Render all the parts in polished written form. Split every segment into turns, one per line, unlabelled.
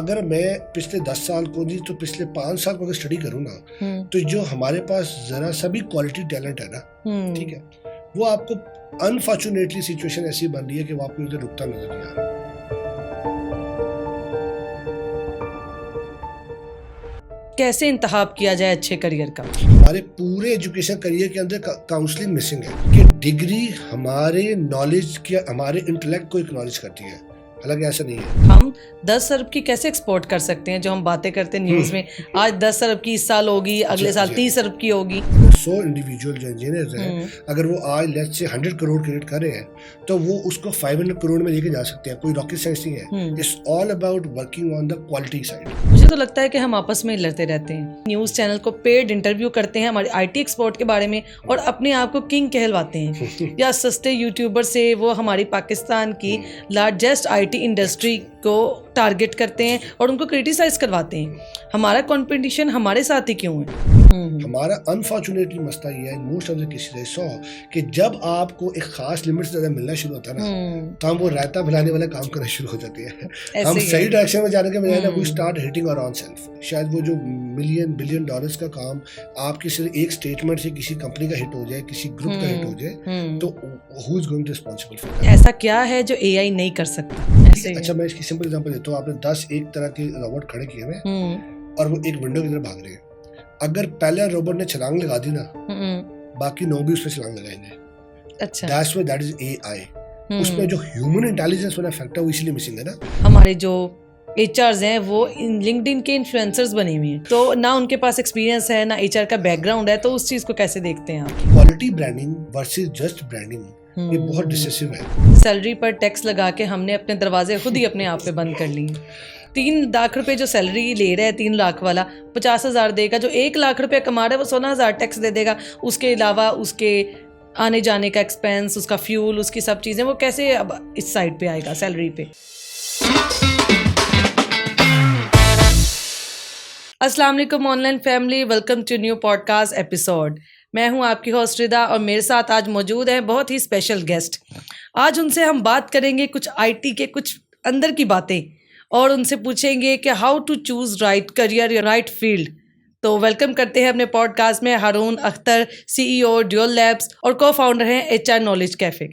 अगर मैं पिछले 10 साल को नहीं तो पिछले 5 साल को अगर स्टडी करूँ ना, तो जो हमारे पास जरा सा भी क्वालिटी टैलेंट है ना, ठीक है, वो आपको अनफॉर्चुनेटली सिचुएशन ऐसी बन रही है कि वो आपको इधर रुकता नजर नहीं आ रहा।
कैसे इंतखाब किया जाए अच्छे करियर का?
हमारे पूरे एजुकेशन करियर के अंदर काउंसलिंग मिसिंग है कि डिग्री हमारे नॉलेज की, हमारे इंटेलेक्ट को एक्नॉलेज करती है, हालांकि ऐसा नहीं है।
हम 10 अरब की कैसे एक्सपोर्ट कर सकते हैं? जो हम बातें करते हैं न्यूज़ में, आज 10 अरब की इस साल होगी, अगले साल 30 अरब की होगी।
100 इंडिविजुअल जो इंजीनियर्स हैं, अगर वो आज लेट्स से 100 करोड़ क्रिएट कर रहे हैं तो वो उसको 500 करोड़ में लेके जा सकते हैं। कोई रॉकेट साइंस नहीं है। It's all about working on the quality side.
मुझे तो लगता है कि हम आपस में लड़ते रहते हैं। न्यूज़ चैनल को पेड इंटरव्यू करते हैं हमारे आईटी एक्सपोर्ट के बारे में और अपने आप को किंग कहलवाते हैं या सस्ते यूट्यूबर से वो हमारी पाकिस्तान की लार्जेस्ट आईटी इंडस्ट्री को टारगेट करते हैं और उनको क्रिटिसाइज करवाते हैं। हमारा कंपटीशन हमारे साथ ही क्यों है?
हमारा अनफॉर्चुनेटली मसला ये है, most of the cases I saw, कि जब आपको एक खास लिमिट से ज्यादा मिलना शुरू होता है ना, तो हम वो रायता फैलाने वाला काम करना शुरू हो जाते हैं। हम सही डायरेक्शन में जाने के बजाय ना we start hitting our own self. शायद वो जो मिलियन बिलियन डॉलर्स का काम आपके सिर्फ एक स्टेटमेंट से किसी कंपनी का हिट हो जाए, किसी ग्रुप का हिट हो जाए, तो who is going to responsible for that?
ऐसा क्या है जो एआई नहीं कर सकता?
अच्छा, मैं इसकी सिंपल एग्जांपल देता हूँ। आपने 10 एक तरह के रोबोट खड़े किए हुए और वो एक विंडो की तरफ भाग रहे हैं। अगर पहले रोबोट ने छलांग लगा दी ना, बाकी 9 भी उस पर छलांग लगाएंगे।
अच्छा,
that's why that is AI. उसमें जो ह्यूमन इंटेलिजेंस वाला फैक्टर वो इसलिए मिसिंग है ना।
हमारे जो एचआरस हैं वो लिंक्डइन के इन्फ्लुएंसर्स बने हुए हैं, तो ना उनके पास एक्सपीरियंस है ना एचआर का बैकग्राउंड है, तो उस चीज को कैसे देखते हैं आप?
Quality branding versus just branding, ये बहुत डिसिसिव है।
सैलरी पर टैक्स लगा के हमने अपने दरवाजे खुद ही अपने आप पे बंद कर लिए। 3 लाख रुपए जो सैलरी ले रहा है, 3 लाख वाला 50,000 देगा। जो 1 लाख रुपए कमा रहा है वो 16,000 टैक्स दे देगा। उसके अलावा उसके आने जाने का एक्सपेंस, उसका फ्यूल, उसकी सब चीज़ें, वो कैसे अब इस साइड पे आएगा सैलरी पे? अस्सलाम वालेकुम online family, welcome to new podcast episode. मैं हूं आपकी होस्ट रिदा और मेरे साथ आज मौजूद हैं बहुत ही स्पेशल गेस्ट। आज उनसे हम बात करेंगे कुछ आईटी के कुछ अंदर की बातें और उनसे पूछेंगे कि how to choose right career या राइट फील्ड। तो वेलकम करते हैं अपने पॉडकास्ट में Haroon Akhtar, CEO dual labs और को फाउंडर हैं एचआर नॉलेज कैफे।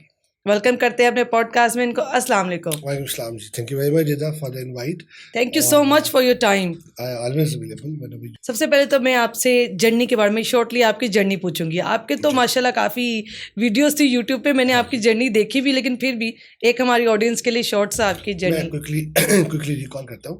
वेलकम करते हैं अपने पॉडकास्ट में इनको। अस्सलाम वालेकुम।
वालेकुम अस्सलाम जी, thank you very much Rida for the invite.
Thank you so much for your time.
I always available.
सबसे पहले तो मैं आपसे जर्नी के बारे में शॉर्टली आपकी जर्नी पूछूंगी। आपके तो माशाल्लाह काफ़ी वीडियोस थी यूट्यूब पे, मैंने आपकी जर्नी देखी भी, लेकिन फिर भी एक हमारी ऑडियंस के लिए शॉर्ट सा आपकी जर्नी।
मैं क्विकली रिकॉल करता हूँ।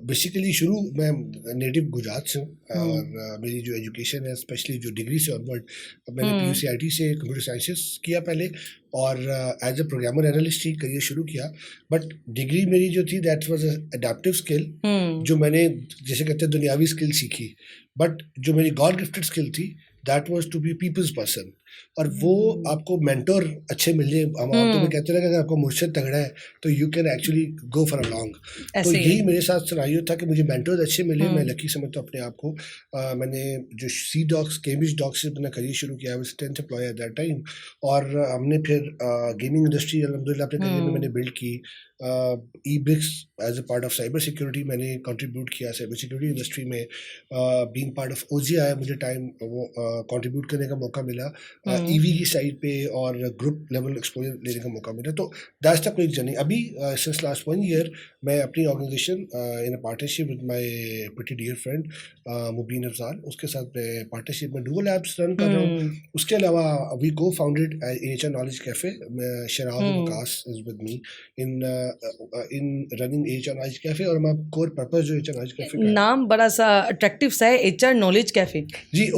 बेसिकली शुरू मैं नेटिव गुजरात से हूँ और मेरी जो एजुकेशन है, स्पेशली जो डिग्री से ऑनवर्ड, मैंने PUC-IT से कंप्यूटर साइंसेस किया पहले और एज अ प्रोग्रामर एनालिस्ट ही करियर शुरू किया। बट डिग्री मेरी जो थी दैट वाज अडैप्टिव स्किल, जो मैंने जैसे कहते हैं दुनियावी स्किल सीखी। बट जो मेरी गॉड गिफ्टेड स्किल थी that was to be people's person. और वो आपको मेंटोर अच्छे मिल जाए, हम तो भी कहते हैं कि अगर आपको मुर्शिद तगड़ा है तो you can actually go for a long. तो यही मेरे साथ सिनारियो था कि मुझे मेंटोर्स अच्छे मिले। मैं लकी समझता हूँ अपने आप को। मैंने जो C-Docs कैम्ब्रिज डॉक्स से अपना करियर शुरू किया, was 10th employ at that time. और हमने फिर गेमिंग इंडस्ट्री अल्हम्दुलिल्लाह अपने करियर में मैंने बिल्ड की। E-Bricks as a part of cyber security मैंने कंट्रीब्यूट किया साइबर सिक्योरिटी इंडस्ट्री में। बीइंग पार्ट ऑफ OGI मुझे टाइम वो कंट्रीब्यूट करने का मौका मिला EV की साइड पे और ग्रुप लेवल एक्सपोजर लेने का मौका मिला। तो दैट्स द क्विक जर्नी। अभी सिंस लास्ट 1 ईयर मैं अपनी organisation in a partnership with my pretty dear friend Mubeen Afzal, उसके साथ मैं पार्टनरशिप में ड्यूल लैब्स रन कर रहा हूँ। उसके अलावा वी को founded HR knowledge cafe. Sharab Waqas is with me in running HR knowledge cafe और हमारा कोर पर्पस जो एचआर नॉलेज कैफे का
नाम बड़ा सा अट्रैक्टिव सा है, एचआर नॉलेज कैफे
जी।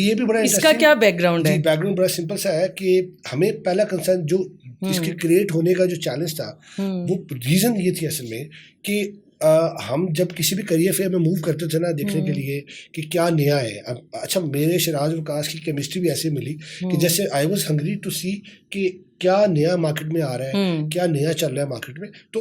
ये भी बड़ा
इसका क्या बैकग्राउंड है?
बैकग्राउंड बड़ा सिंपल सा है कि हमें पहला कंसर्न जो इसके क्रिएट होने का जो चैलेंज था, वो रीजन ये थी असल में कि हम जब किसी भी करियर फेयर में मूव करते थे ना, देखने के लिए कि क्या नया है। अब अच्छा, मेरे शराज वकास की केमिस्ट्री भी ऐसे मिली कि जैसे आई वाज हंग्री टू सी कि क्या नया मार्केट में आ रहा है, क्या नया चल रहा है मार्केट में। तो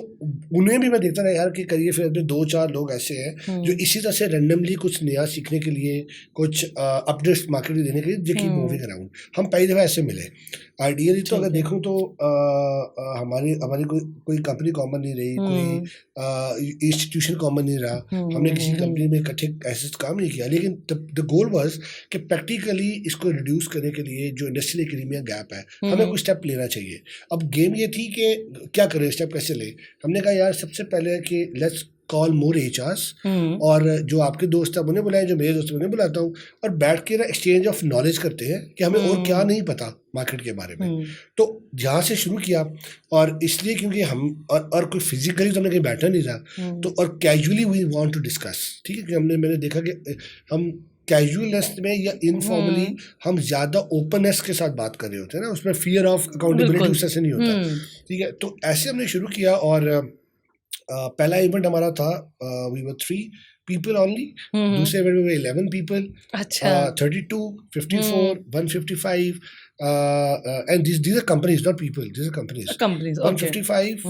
उन्हें भी मैं देखता रहा यार कि करिए फिर 2-4 लोग ऐसे हैं जो इसी तरह से रैंडमली कुछ नया सीखने के लिए, कुछ अपडेट्स मार्केट में देने के लिए जे कीप मूविंग अराउंड। हम पहली दफ़ा ऐसे मिले। आइडियली तो अगर देखूं तो हमारी कोई कंपनी कॉमन नहीं रही, कोई इंस्टीट्यूशन कॉमन नहीं रहा, हमने किसी कंपनी में इकट्ठे ऐसे काम नहीं किया। लेकिन द गोल वाज कि प्रैक्टिकली इसको रिड्यूस करने के लिए जो इंडस्ट्रियल एकेडमिया गैप है, हमें कोई स्टेप लेना चाहिए। अब गेम ये थी कि क्या करें, स्टेप कैसे ले। हमने कहा यार सबसे पहले कि लेट्स कॉल मोर एचआर्स, और जो आपके दोस्त हैं उन्हें बुलाएं, जो मेरे दोस्त हैं उन्हें बुलाता हूँ, और बैठ के ना एक्सचेंज ऑफ नॉलेज करते हैं कि हमें और क्या नहीं पता मार्केट के बारे में। तो यहाँ से शुरू किया, और इसलिए क्योंकि हम और कोई फिजिकली तो हमने कहीं बैठा नहीं रहा, तो और casually we want to discuss. ठीक है, कि मैंने देखा कि हम कैजुअलनेस में या इनफॉर्मली हम ज़्यादा ओपननेस के साथ बात कर रहे होते हैं ना, उसमें फियर ऑफ अकाउंटेबिलिटी उससे नहीं होता। ठीक है, तो ऐसे हमने शुरू किया, और पहला इवेंट हमारा था, वी वर 3 people only। दूसरे इवेंट में 11 people, 32, 54, 155, and these are companies, not people, these are companies, 155,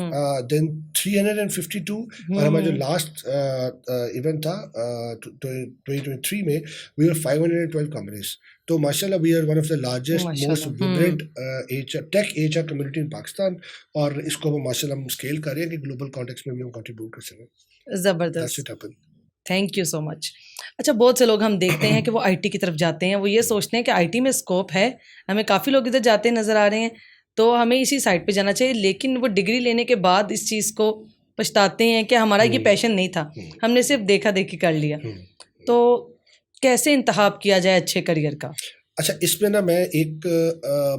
then 352, और हमारा जो लास्ट इवेंट था 2023 में, we were 512 companies। तो माशाल्लाह we are one of the largest most vibrant tech HR community in Pakistan, और इसको हम माशाल्लाह हम स्केल कर रहे हैं कि ग्लोबल कॉन्टेक्स्ट में भी हम कंट्रीब्यूट कर सकें।
ज़बरदस्त, थैंक यू सो मच। अच्छा, बहुत से लोग हम देखते हैं कि वो IT की तरफ जाते हैं, वो ये सोचते हैं कि IT में स्कोप है, हमें काफ़ी लोग इधर जाते नज़र आ रहे हैं, तो हमें इसी साइड पे जाना चाहिए। लेकिन वो डिग्री लेने के बाद इस चीज़ को पछताते हैं कि हमारा ये पैशन नहीं था, हमने सिर्फ देखा देखी कर लिया। तो कैसे इंतखाब किया जाए अच्छे करियर का?
अच्छा, इसमें ना मैं एक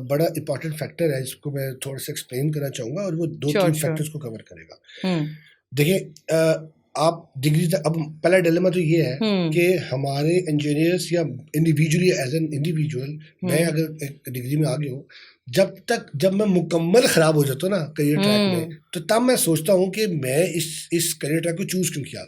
बड़ा इंपॉर्टेंट फैक्टर है, इसको मैं थोड़ा सा एक्सप्लेन करना चाहूँगा, और वो 2-3 फैक्टर्स को कवर करेगा। देखिए, आप डिग्री तक, अब पहला डिलेमा तो ये है कि हमारे इंजीनियर्स या इंडिविजुअली एज एन इंडिविजुअल, मैं अगर एक डिग्री में आ गया हूँ, जब मैं मुकम्मल ख़राब हो जाता हूँ ना करियर ट्रैक में, तो तब मैं सोचता हूँ कि मैं इस करियर ट्रैक को चूज़ क्यों किया।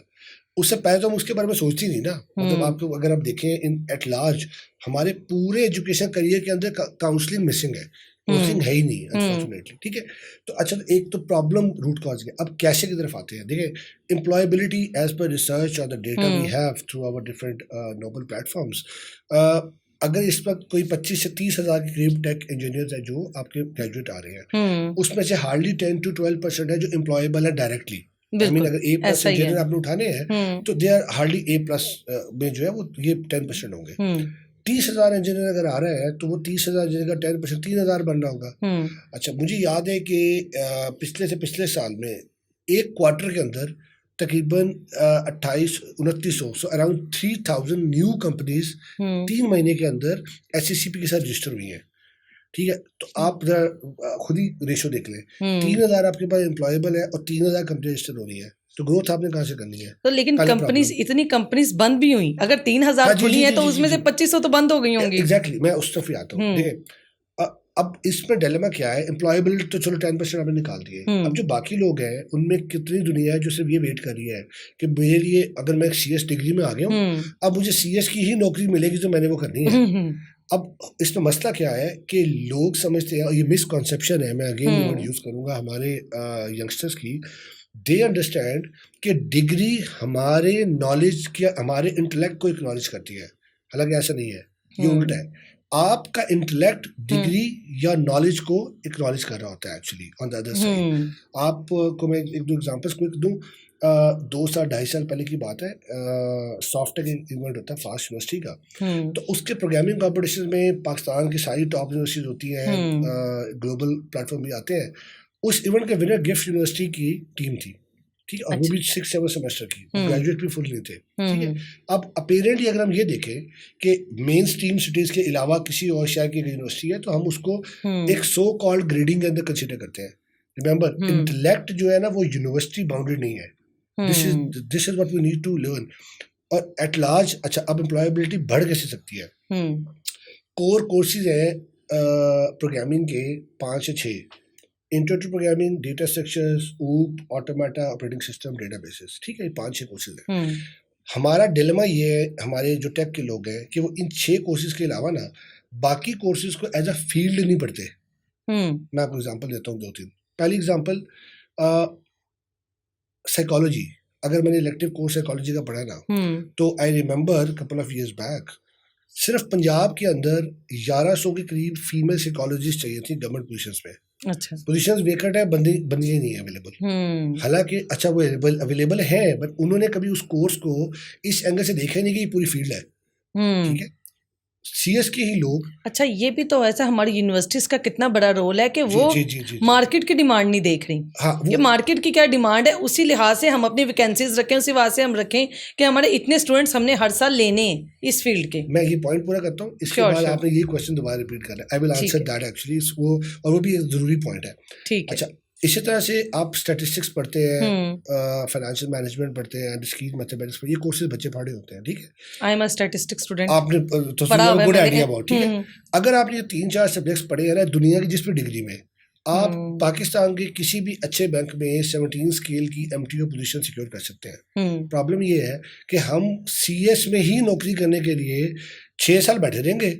उससे पहले तो हम उसके बारे में सोचती नहीं ना। मतलब आपको अगर आप देखें इन एट लार्ज, हमारे पूरे एजुकेशन करियर के अंदर काउंसलिंग मिसिंग है, काउंसलिंग है ही नहीं अनफॉर्चुनेटली। ठीक है, तो अच्छा, एक तो प्रॉब्लम रूट कॉज है। अब कैसे की तरफ आते हैं, देखिए, एम्प्लॉयबिलिटी एज पर रिसर्च और the data we have through our different noble platforms, अगर इस वक्त कोई 25 से 30 हज़ार के करीब टेक इंजीनियर्स हैं जो आपके ग्रेजुएट आ रहे हैं, उसमें से हार्डली 10 to 12% है जो एम्प्लॉयबल है डायरेक्टली। I mean, अगर A+ इंजीनियर आपने उठाने हैं तो दे आर हार्डली A+ में जो है वो ये 10% होंगे। 30,000 इंजीनियर अगर आ रहे हैं तो वो 30,000 इंजीनियर का 10% 3,000 बन रहा होगा। अच्छा, मुझे याद है कि पिछले साल में एक क्वार्टर के अंदर तकरीबन 28-2900, सो अराउंड 3,000 न्यू कंपनीज 3 महीने के अंदर SCCP के साथ रजिस्टर हुई हैं। ठीक है, तो आप खुद ही रेशो देख लें, 3,000 आपके पास एम्प्लॉयबल है और 3,000 कंपनी रजिस्टर हो रही है, तो ग्रोथ आपने कहाँ से करनी है?
तो लेकिन कंपनीज, इतनी कंपनीज बंद भी हुई, अगर 3,000 खुली हैं तो उसमें से 2,500 तो बंद हो गई होंगी।
एग्जैक्टली, मैं उस तरफ ही आता हूँ। देखिए, अब इसमें डिलेमा क्या है, एम्प्लॉयबिलिटी तो चलो 10% आपने निकाल दिए, अब जो बाकी लोग हैं उनमें कितनी दुनिया है जो सिर्फ ये वेट कर रही है कि मेरे लिए, अगर मैं CS डिग्री में आ गया हूँ, अब मुझे CS की ही नौकरी मिलेगी जो मैंने वो करनी है। अब इसमें मसला क्या है कि लोग समझते हैं, और ये मिसकॉन्सेप्शन है, मैं अगेन वर्ड यूज़ करूँगा हमारे यंगस्टर्स की, दे अंडरस्टैंड कि डिग्री हमारे नॉलेज के, हमारे इंटेलेक्ट को एक्नॉलेज करती है, हालांकि ऐसा नहीं है, ये उल्टा है। आपका इंटेलेक्ट डिग्री या नॉलेज को एक्नॉलेज कर रहा होता है actually on the other side. आपको मैं एक दो एग्जांपल्स क्विक दूं। 2-2.5 साल पहले की बात है, सॉफ्टवेयर इवेंट होता है फास्ट यूनिवर्सिटी का, तो उसके प्रोग्रामिंग कॉम्पिटिशन में पाकिस्तान की सारी टॉप यूनिवर्सिटीज होती हैं, ग्लोबल प्लेटफॉर्म भी आते हैं। उस इवेंट के विनर गिफ्ट यूनिवर्सिटी की टीम थी, ठीक है, और वो भी 6-7 सेमेस्टर की, ग्रेजुएट भी फुल नहीं थे। ठीक है, अब अपेरेंटली अगर हम ये देखें कि मेन स्ट्रीम सिटीज के अलावा किसी और शहर की यूनिवर्सिटी है, तो हम उसको एक सो कॉल्ड ग्रेडिंग के अंदर कंसिडर करते हैं। रिमेंबर, इंटेलेक्ट जो है ना वो यूनिवर्सिटी बाउंड्री नहीं है। This is what we need to learn. और एट लार्ज, अच्छा, अब एम्प्लॉयबिलिटी बढ़ कैसे सकती है? कोर कोर्सेज हैं प्रोग्रामिंग के 5 या 6, intro to programming, data structures, OOP, automata, operating system, databases. ठीक है, ये 5-6 कोर्सेज हैं। हमारा डिलेमा ये है, हमारे जो टेक के लोग हैं, कि वो इन 6 कोर्सेज के अलावा ना बाकी कोर्सेज को एज अ फील्ड नहीं पढ़ते। मैं आपको एग्जांपल देता हूँ 2-3। पहली एग्जांपल, साइकोलॉजी। अगर मैंने इलेक्टिव कोर्स साइकोलॉजी का पढ़ा ना, तो I remember couple of years back सिर्फ पंजाब के अंदर 1100 के करीब फीमेल साइकोलॉजिस्ट चाहिए थी गवर्नमेंट पोजीशंस पे।
अच्छा।
पोजीशंस वेकेंट है, बंदियां नहीं है अवेलेबल। हालांकि अच्छा वो अवेलेबल है, बट उन्होंने कभी उस कोर्स को इस एंगल से देखा नहीं कि ये पूरी फील्ड है। ठीक है, सीएस के ही लोग।
अच्छा, ये भी तो ऐसा हमारी यूनिवर्सिटीज का कितना बड़ा रोल है कि वो मार्केट की डिमांड नहीं देख रही।
हाँ,
कि मार्केट की क्या डिमांड है, उसी लिहाज से हम अपनी वैकेंसीज रखें, उसी लिहाज से हम रखें कि हमारे इतने स्टूडेंट्स हमने हर साल लेने इस फील्ड के।
मैं ये पॉइंट पूरा करता हूँ, इसके बाद आपने ये क्वेश्चन दोबारा रिपीट करना है। I will answer that actually, वो भी एक जरूरी पॉइंट है।
ठीक है।
अच्छा, इसी तरह से आप स्टैटिस्टिक्स पढ़ते हैं, फाइनेंशियल मैनेजमेंट पढ़ते हैं, डिस्क्रीट मैथमेटिक्स, ये कोर्सेज बच्चे पढ़े होते हैं। ठीक है,
I am a statistics student.
आपने तो गुड आइडिया अबाउट। ठीक है, अगर आपने 3-4 सब्जेक्ट्स पढ़े हैं ना दुनिया की जिस भी डिग्री में, आप पाकिस्तान के किसी भी अच्छे बैंक में 17 स्केल की एमटीओ पोजीशन सिक्योर कर सकते हैं। प्रॉब्लम ये है कि हम सीएस में ही नौकरी करने के लिए 6 साल बैठे रहेंगे,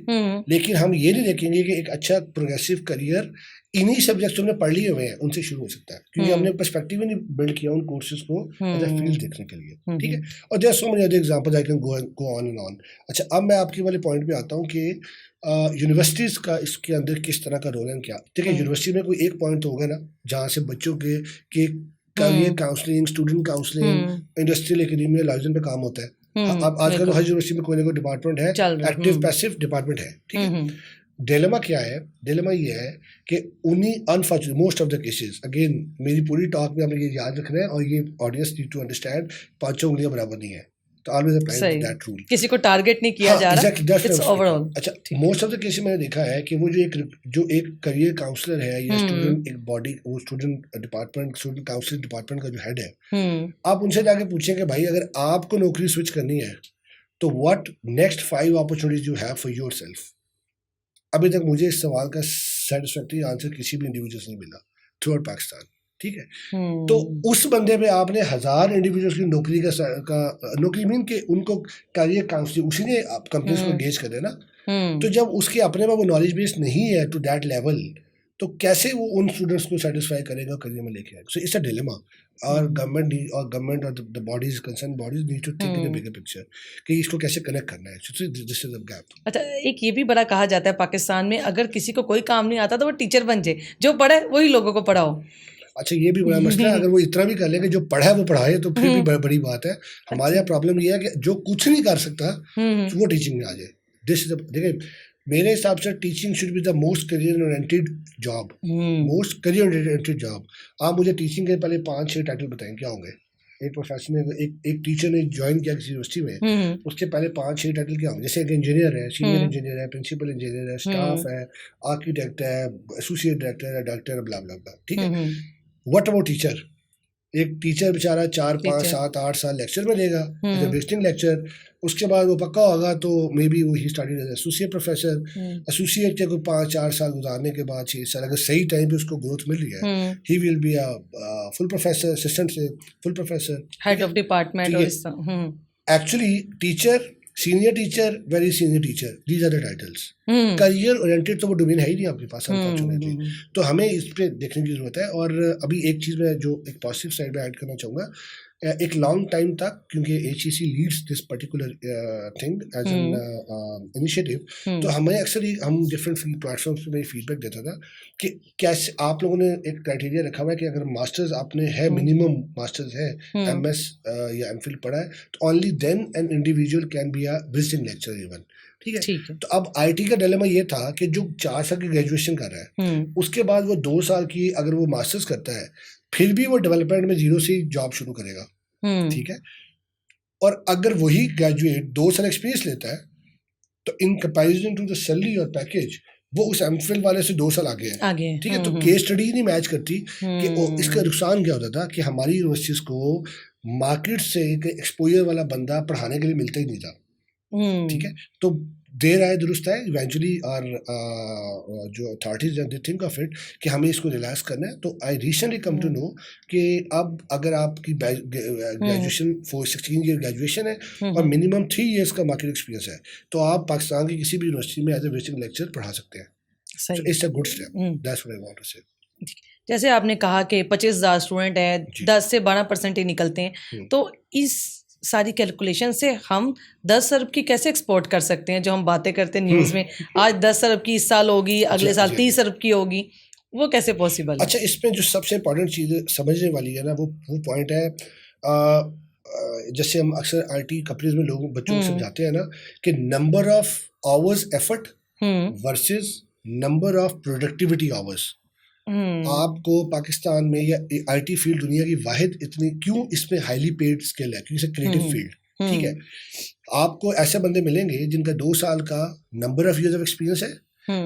लेकिन हम ये नहीं देखेंगे कि एक अच्छा प्रोग्रेसिव करियर इन्हीं सब्जेक्ट्स में पढ़ लिए हुए हैं उनसे शुरू हो सकता है, क्योंकि हमने पर्सपेक्टिव ही नहीं बिल्ड किया उन कोर्सेज को एज अ फील्ड देखने के लिए। ठीक है, और there are so many other examples I can go on and on. अच्छा, अब मैं आपके वाले पॉइंट पे आता हूँ कि यूनिवर्सिटीज़ का इसके अंदर किस तरह का रोल है क्या। ठीक है, यूनिवर्सिटी में कोई एक पॉइंट तो होगा ना जहाँ से बच्चों के career counselling, student counselling, industrial academia licence पे काम होता है। अब आजकल हर यूनिवर्सिटी में कोई ना कोई डिपार्टमेंट है, एक्टिव पैसिव डिपार्टमेंट है। ठीक है, डिलेमा क्या है? डिलेमा ये है कि उन्हीं unfortunate most of the cases, again मेरी पूरी टॉक में हमें ये याद रखना है और ये ऑडियंस नीड टू अंडरस्टैंड, 5 उंगलियां बराबर नहीं है, तो ऑलवेज अप्लाई दैट रूल।
किसी को टारगेट नहीं किया जा रहा, इट्स ओवरऑल।
अच्छा, मोस्ट ऑफ द केसेस मैंने देखा है कि वो जो एक करियर काउंसलर है या स्टूडेंट एक बॉडी, वो student department, student counselling department का जो हेड है, आप उनसे जाके पूछें कि भाई अगर आपको नौकरी स्विच करनी है तो what next 5 opportunities you have for yourself. अभी तक मुझे इस सवाल का सेटिस्फैक्टरी आंसर किसी भी इंडिविजुअल से नहीं मिला थ्रू आउट पाकिस्तान। ठीक है, तो उस बंदे पे आपने 1000 इंडिविजुअल्स की नौकरी का नौकरी मीन के उनको करियर काउंसलिंग उसी ने कंपनीज को एंगेज कर देना। तो जब उसके अपने में वो नॉलेज बेस नहीं है टू दैट लेवल, तो कैसे वो उन स्टूडेंट्स को सेटिस्फाई करेगा, करियर में लेके आएगा। सो इट्स अ डिलेमा, और गवर्नमेंट और the bodies, concern bodies need to think in a bigger picture कि इसको कैसे कनेक्ट करना है। So this is the gap.
अच्छा, एक ये भी बड़ा कहा जाता है पाकिस्तान में, अगर किसी को कोई काम नहीं आता तो वो टीचर बन जाए, जो पढ़े वही लोगों को पढ़ाओ।
अच्छा, ये भी बड़ा मसला है। अगर वो इतना भी कर ले कि जो पढ़ा है वो पढ़ाए तो फिर भी बड़ी बात है। हमारे यहाँ प्रॉब्लम ये है कि जो कुछ नहीं कर सकता वो टीचिंग में आ जाए। देखिए, मेरे हिसाब से teaching should be the most career oriented job, most career oriented job. आप मुझे टीचिंग के पहले 5-6 टाइटल बताएं क्या होंगे। एक प्रोफेशन में एक टीचर ने ज्वाइन किया किसी यूनिवर्सिटी में, उसके पहले 5-6 टाइटल क्या होंगे। जैसे एक इंजीनियर है, सीनियर इंजीनियर है, प्रिंसिपल इंजीनियर है, स्टाफ है, आर्किटेक्ट है, एसोसिएट डायरेक्टर है, डायरेक्टर, ब्ला ब्ला ब्ला। ठीक है, व्हाट अबाउट टीचर? एक टीचर बेचारा 4, 5, 7, 8 साल लेक्चर में देगा, विजिटिंग लेक्चर। उसके बाद वो पक्का होगा तो मे बी वो ही studied as associate professor. Associate के कोई 5-4 साल गुजारने के बाद 6 साल अगर सही टाइम पे उसको ग्रोथ मिल रही है, he will be a full professor, assistant से full professor,
head of department.
Actually teacher, senior teacher, very senior teacher, these are the titles. Career oriented तो वो डोमेन है ही नहीं आपके पास अनफॉर्चुनेटली। तो हमें इस पे देखने की जरूरत है। और अभी एक चीज़ मैं जो एक पॉजिटिव साइड में ऐड करना चाहूँगा, एक लॉन्ग टाइम तक, क्योंकि HEC leads this particular thing as an initiative, तो हमें अक्सर ही हम डिफरेंट प्लेटफॉर्म्स पे फीडबैक देता था कि कैसे आप लोगों ने एक क्राइटेरिया रखा हुआ है कि अगर मास्टर्स आपने है, मिनिमम मास्टर्स है, MS या MPhil पढ़ा है, तो only then an individual can be a visiting lecturer even. ठीक है, तो अब IT का डिलेमा ये था कि जो 4 साल की ग्रेजुएशन कर रहा है, उसके बाद वो 2 साल की अगर वो मास्टर्स करता है, फिर भी वो डेवलपमेंट में 0 से ही जॉब शुरू करेगा। ठीक है, और अगर वही ग्रेजुएट 2 साल एक्सपीरियंस लेता है, तो in comparison to the salary और पैकेज वो उस MPhil वाले से 2 साल आगे है। ठीक है, तो केस स्टडी नहीं मैच करती कि इसका नुकसान क्या होता था कि हमारी यूनिवर्सिटीज को मार्केट से एक्सपोजर वाला बंदा पढ़ाने के लिए मिलता ही नहीं था। ठीक है, तो देर आए दुरुस्त है इवेंचुअली, और जो authorities they think of it कि हमें इसको रिलैक्स करना है। तो I recently come to know कि अब अगर आपकी ग्रेजुएशन 16 ईयर ग्रेजुएशन है और मिनिमम 3 इयर्स का मार्केट एक्सपीरियंस है, तो आप पाकिस्तान की किसी भी यूनिवर्सिटी में एज ए विजिटिंग लेक्चर पढ़ा सकते हैं।
सही।
It's a good step, that's what I want to say.
जैसे आपने कहा कि 25,000 स्टूडेंट हैं, 10 से 12% ही निकलते हैं, तो इस सारी कैलकुलेशन से हम 10 अरब की कैसे एक्सपोर्ट कर सकते हैं? जो हम बातें करते हैं न्यूज़ में, आज 10 अरब की इस साल होगी, अगले साल 30 अरब की होगी, वो कैसे पॉसिबल है?
अच्छा, इसमें जो सबसे इम्पोर्टेंट चीज़ समझने वाली है ना, वो पॉइंट है, जैसे हम अक्सर आईटी कंपनीज में लोगों बच्चों को समझाते हैं ना कि number of hours effort versus number of productivity hours. आपको पाकिस्तान में या आईटी फील्ड दुनिया की वाहिद इतनी क्यों इसमें हाईली पेड स्किल है, क्योंकि क्रिएटिव फील्ड, ठीक है। आपको ऐसे बंदे मिलेंगे जिनका 2 साल का number of years of experience है,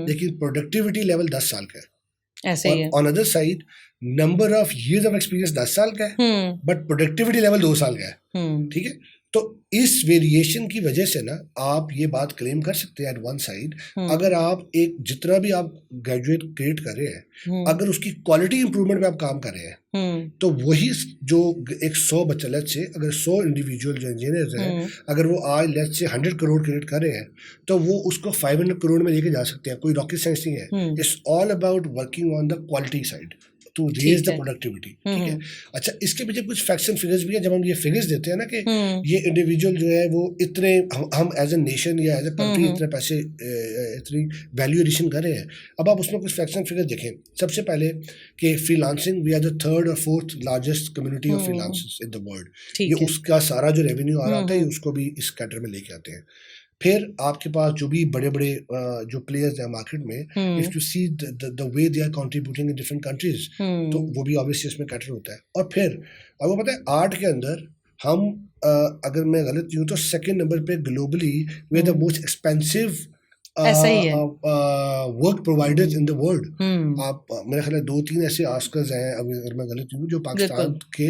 लेकिन प्रोडक्टिविटी लेवल 10 साल का है।
ऐसे ही है।
On other side number of years of experience 10 साल का है, बट प्रोडक्टिविटी लेवल 2 साल का है, ठीक है। तो इस वेरिएशन की वजह से ना आप ये बात क्लेम कर सकते हैं एट वन साइड, अगर आप एक जितना भी आप ग्रेजुएट क्रिएट कर रहे हैं, अगर उसकी क्वालिटी इंप्रूवमेंट पे आप काम कर रहे हैं, तो वही जो एक 100 बच्चा, लेट्स से अगर 100 इंडिविजुअल जो इंजीनियर्स हैं, अगर वो आज लेट्स से 100 करोड़ क्रिएट कर रहे हैं, तो वो उसको 500 करोड़ में लेके जा सकते हैं। कोई रॉकेट साइंस नहीं है, it's all about working on the quality side to raise the productivity, ठीक है। अच्छा, इसके पीछे कुछ फैक्ट्स एंड फिगर्स भी है। जब हम ये फिगर्स देते हैं ना कि ये इंडिविजुअल जो है वो इतने, हम एज ए नेशन या एज ए कंट्री इतने पैसे, इतनी वैल्यू एडिशन कर रहे हैं। अब आप उसमें कुछ फैक्ट्स एंड फिगर्स देखें। सबसे पहले कि freelancing, we are the 3rd और 4th largest community of freelancers in the world. ये उसका सारा जो रेवेन्यू आ रहा है उसको भी इस कैटर में लेके आते हैं। फिर आपके पास जो भी बड़े बड़े जो प्लेयर्स हैं मार्केट में, if you see the way they are contributing in different countries, तो वो भी ऑब्वियसली इसमें कैटर होता है। और फिर आपको पता है आर्ट के अंदर हम, अगर मैं गलत नहीं हूँ तो 2nd नंबर पे globally we are the most expensive work providers in the world. आप मेरे ख्याल 2-3 ऐसे ऑस्कर्स हैं, अगर मैं गलत हूँ, जो पाकिस्तान के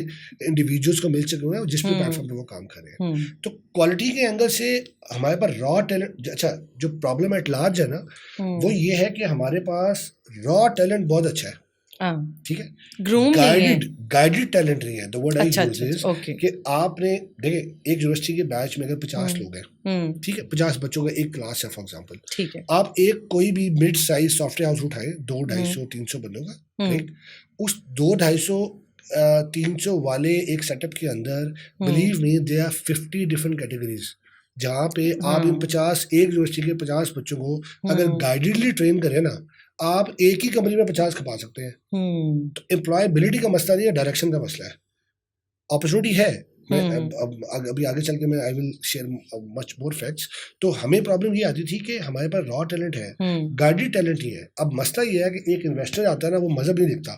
इंडिविजुअल्स को मिल चुके हैं जिस भी प्लेटफॉर्म पे वो काम कर रहे हैं। तो क्वालिटी के एंगल से हमारे पास रॉ टैलेंट, अच्छा जो प्रॉब्लम एट लार्ज है ना, वो ये है कि हमारे पास रॉ टैलेंट बहुत अच्छा है, ठीक है, गाइडेड टैलेंट नहीं है। The word I use is कि आपने देखे एक यूनिवर्सिटी के बैच में अगर 50 लोग हैं, ठीक है, 50 बच्चों का एक क्लास है फॉर एग्जांपल, ठीक है, आप एक कोई भी मिड साइज सॉफ्टवेयर हाउस उठाए 200-250-300 बंदों का, ठीक, उस 200-250-300 वाले एक सेटअप के अंदर believe me there are 50 different categories, जहाँ पे आप इन 50 एक यूनिवर्सिटी के 50 बच्चों को अगर गाइडेडली ट्रेन करें ना, आप एक ही कंपनी में 50 खपा सकते हैं। तो एम्प्लॉयबिलिटी का मसला नहीं है, डायरेक्शन का मसला है। अपॉर्चुनिटी है, अभी आगे चल के मैं I will share much more facts. तो हमें प्रॉब्लम ये आती थी कि हमारे पास रॉ टैलेंट है, गाइडेड टैलेंट नहीं है। अब मसला ये है कि एक इन्वेस्टर आता है ना, वो मजहब नहीं देखता,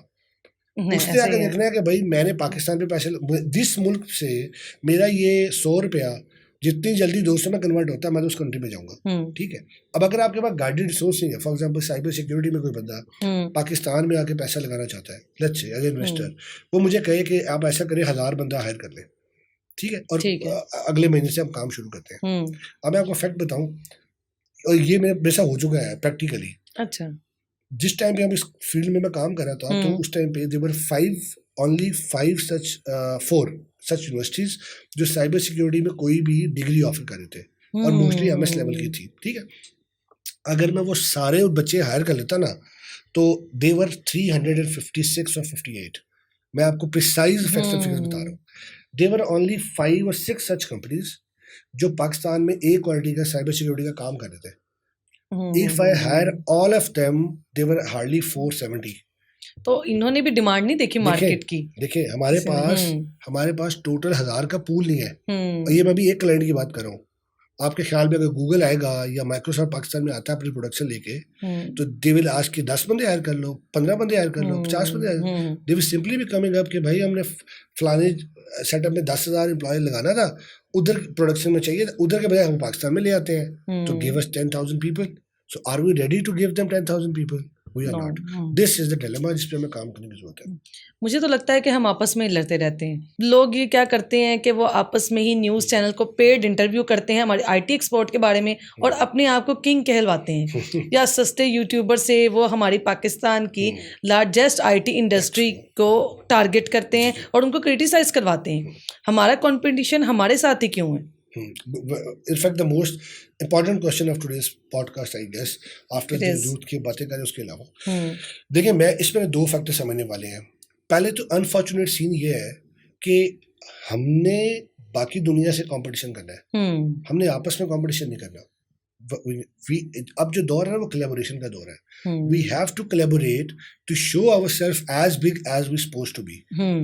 उसने आकर देखना है कि भाई मैंने पाकिस्तान पे पैसे, जिस मुल्क से मेरा ये 100 रुपया जितनी जल्दी 200 में कन्वर्ट होता है, मैं तो उस कंट्री में जाऊंगा, ठीक है। अब अगर आपके पास गाइडेड रिसोर्स नहीं है, फॉर एग्जांपल साइबर सिक्योरिटी में कोई बंदा पाकिस्तान में आके पैसा लगाना चाहता है, लेट्स से एज इन्वेस्टर, वो मुझे कहे कि आप ऐसा करें 1000 बंदा हायर कर लें, ठीक है, और अगले महीने से हम काम शुरू करते हैं। अब मैं आपको फैक्ट बताऊं, और ये मेरे साथ हो चुका है प्रैक्टिकली। अच्छा, जिस टाइम पे हम इस फील्ड में मैं काम कर रहा था, तो उस टाइम पे देवर 5 सच यूनिवर्सिटीज जो साइबर सिक्योरिटी में कोई भी डिग्री ऑफर कर रहे थे, और मोस्टली MS लेवल की थी, ठीक है। अगर मैं वो सारे बच्चे हायर कर लेता ना, तो देवर 356 और 58, मैं आपको प्रिसाइज फैक्ट्स एंड फिगर्स बता रहा हूँ। देवर ओनली 5 और 6 सच कंपनीज जो पाकिस्तान में ए क्वालिटी का साइबर सिक्योरिटी का काम कर रहे थे। If I hire all of them, they were hardly 470.
तो इन्होंने भी डिमांड नहीं देखी मार्केट की।
देखिए हमारे पास टोटल 1000 का पूल नहीं है, और ये मैं भी एक क्लाइंट की बात कर रहा हूँ। आपके ख्याल में अगर गूगल आएगा या माइक्रोसॉफ्ट पाकिस्तान में आता है अपनी प्रोडक्शन लेके, तो दे विल आस्क कि 10 बंदे हायर कर लो, 15 बंदे हायर कर लो, 50 बंदे hire, they will simply be coming up कि भाई हमने फलाने सेटअप में 10,000 एम्प्लॉय लगाना था, उधर प्रोडक्शन में चाहिए, उधर के बजाय हम पाकिस्तान में ले आते हैं, तो give us 10,000 people. So are we ready to give them 10,000 people? We are not. This is the dilemma जिस पे हमें काम करने की जरूरत है।
मुझे तो लगता है कि हम आपस में ही लड़ते रहते हैं। लोग ये क्या करते हैं कि वो आपस में ही न्यूज़ चैनल को पेड इंटरव्यू करते हैं हमारे IT एक्सपोर्ट के बारे में, और अपने आप को किंग कहलवाते हैं, या सस्ते यूट्यूबर से वो हमारी पाकिस्तान की लार्जेस्ट IT इंडस्ट्री को टारगेट करते हैं और उनको क्रिटिसाइज करवाते हैं। हमारा कॉम्पिटिशन हमारे साथ ही क्यों है?
In fact, the most important question of today's podcast, I guess, after
It
the
is.
youth की बातें करें उसके अलावा,
हम्म
देखिए मैं इसमें 2 फैक्टर समझने वाले हैं। पहले तो अनफॉर्चुनेट सीन ये है कि हमने बाकी दुनिया से कंपटीशन करना है,
हम्म
हमने आपस में कंपटीशन नहीं करना। अब जो दौर है वो कोलैबोरेशन का दौर है। We have to collaborate to show ourself as big as we suppose to be.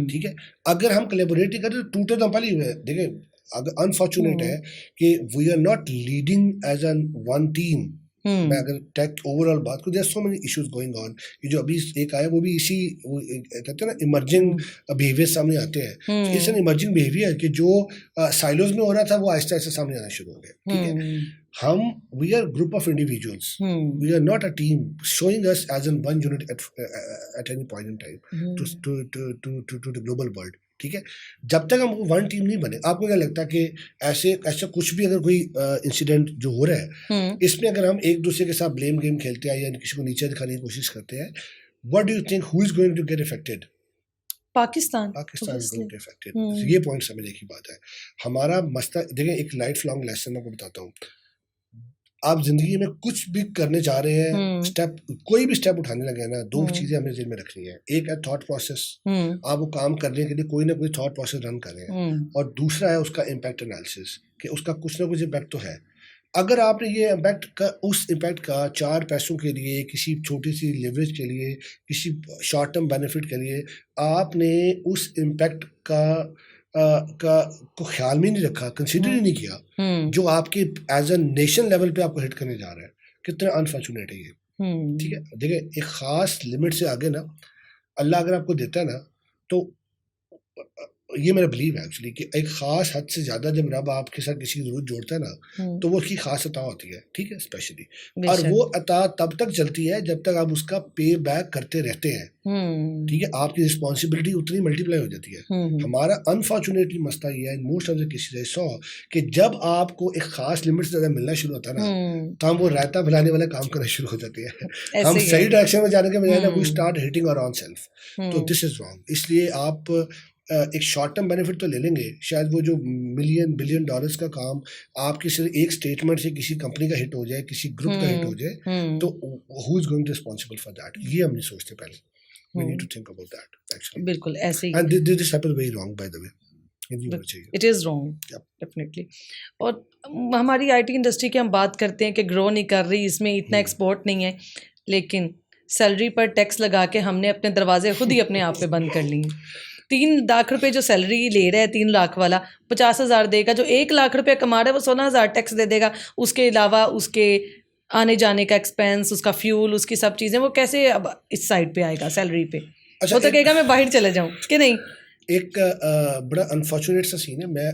ठीक है, अगर हम कोलैबोरेट नहीं करें तो टूटे तो हम पहले ही हुए हैं। देखिए, अगर अनफॉर्चुनेट है कि we are not leading as an one team. मैं अगर टेक ओवरऑल बात करूँ, there so many issues going on. ये जो अभी एक आया वो भी इसी कहते हैं ना इमर्जिंग बिहेवियर सामने आते हैं। इट्स एन इमर्जिंग बिहेवियर कि जो साइलोज में हो रहा था वो आहिस्ता आहिस्ता सामने आना शुरू हो गया। ठीक है, हम we are group of individuals, we are not a team showing us as an one unit at any point in time to the global world. ठीक है, जब तक हम वन टीम नहीं बने, आपको क्या लगता है कि ऐसा कुछ भी अगर कोई इंसिडेंट जो हो रहा है इसमें अगर हम एक दूसरे के साथ ब्लेम गेम खेलते हैं या किसी को नीचे दिखाने की कोशिश करते हैं, what do you think who is going to get affected?
Pakistan
is going to affected. ये पॉइंट समझने की बात है। हमारा मसला देखिए, एक लाइफ लॉन्ग लेसन आपको बताता हूँ। आप जिंदगी में कुछ भी करने जा रहे हैं, स्टेप कोई भी स्टेप उठाने लगे ना, 2 चीजें हमें जेल में रखनी है। एक है थॉट प्रोसेस, आप वो काम करने के लिए कोई ना कोई थॉट प्रोसेस रन कर रहे हैं, और दूसरा है उसका इम्पैक्ट एनालिसिस कि उसका कुछ ना कुछ इम्पैक्ट तो है। अगर आपने ये इम्पैक्ट का उस इम्पैक्ट का 4 पैसों के लिए, किसी छोटी सी लिवरेज के लिए, किसी शॉर्ट टर्म बेनिफिट के लिए आपने उस इम्पैक्ट को ख्याल में नहीं रखा, कंसिडर ही नहीं किया, जो आपके एज अ नेशन लेवल पे आपको हिट करने जा रहा है। कितना अनफॉर्चुनेट है ये। ठीक है, देखिए एक खास लिमिट से आगे ना अल्लाह अगर आपको देता है ना, तो ये मेरा बिलीव है एक्चुअली कि एक खास हद से ज्यादा जब रब आपके साथ किसी की जरूरत जोड़ता है ना, तो वो उसकी खास अता होती है। ठीक है, स्पेशली, और वो अता तब तक चलती है जब तक आप उसका पे बैक करते रहते हैं। ठीक है, आपकी रिस्पॉन्सिबिलिटी उतनी मल्टीप्लाई हो जाती है। हमारा अनफॉर्चुनेटली मसला ये है, most of the cases I saw, कि जब आपको एक खास लिमिट से ज्यादा मिलना शुरू होता है ना, तो हम वो रायता फैलाने वाला काम करना शुरू हो जाते हैं। हम सही डायरेक्शन में जाने के बजाय ना we start hitting our own self. तो दिस इज रॉन्ग। इसलिए आप एक शॉर्ट टर्म बेनिफिट तो ले लेंगे, शायद वो जो मिलियन बिलियन डॉलर्स का काम आपकी सिर्फ एक स्टेटमेंट से किसी कंपनी का हिट हो जाए, किसी ग्रुप का हिट हो जाए, तो who is going to responsible for that? ये हम नहीं सोचते पहले। We need to think about that actually.
बिल्कुल ऐसे ही।
And this happens very wrong, by the way.
It is wrong, definitely. और हमारी आईटी इंडस्ट्री की हम बात करते हैं कि ग्रो नहीं कर रही, इसमें इतना एक्सपोर्ट नहीं है, लेकिन सैलरी पर टैक्स लगा के हमने अपने दरवाजे खुद ही अपने आप पे बंद कर लिए। 3 लाख रुपए जो सैलरी ले रहा है, 3 लाख वाला 50,000 देगा, जो 1 लाख रुपए कमा रहा है वो 16,000 टैक्स दे देगा। उसके अलावा उसके आने जाने का एक्सपेंस, उसका फ्यूल, उसकी सब चीज़ें, वो कैसे अब इस साइड पे आएगा सैलरी पे?
अच्छा,
वो तो कहेगा मैं बाहर चले जाऊँ कि नहीं।
एक बड़ा अनफॉर्चुनेट सा सीन है, मैं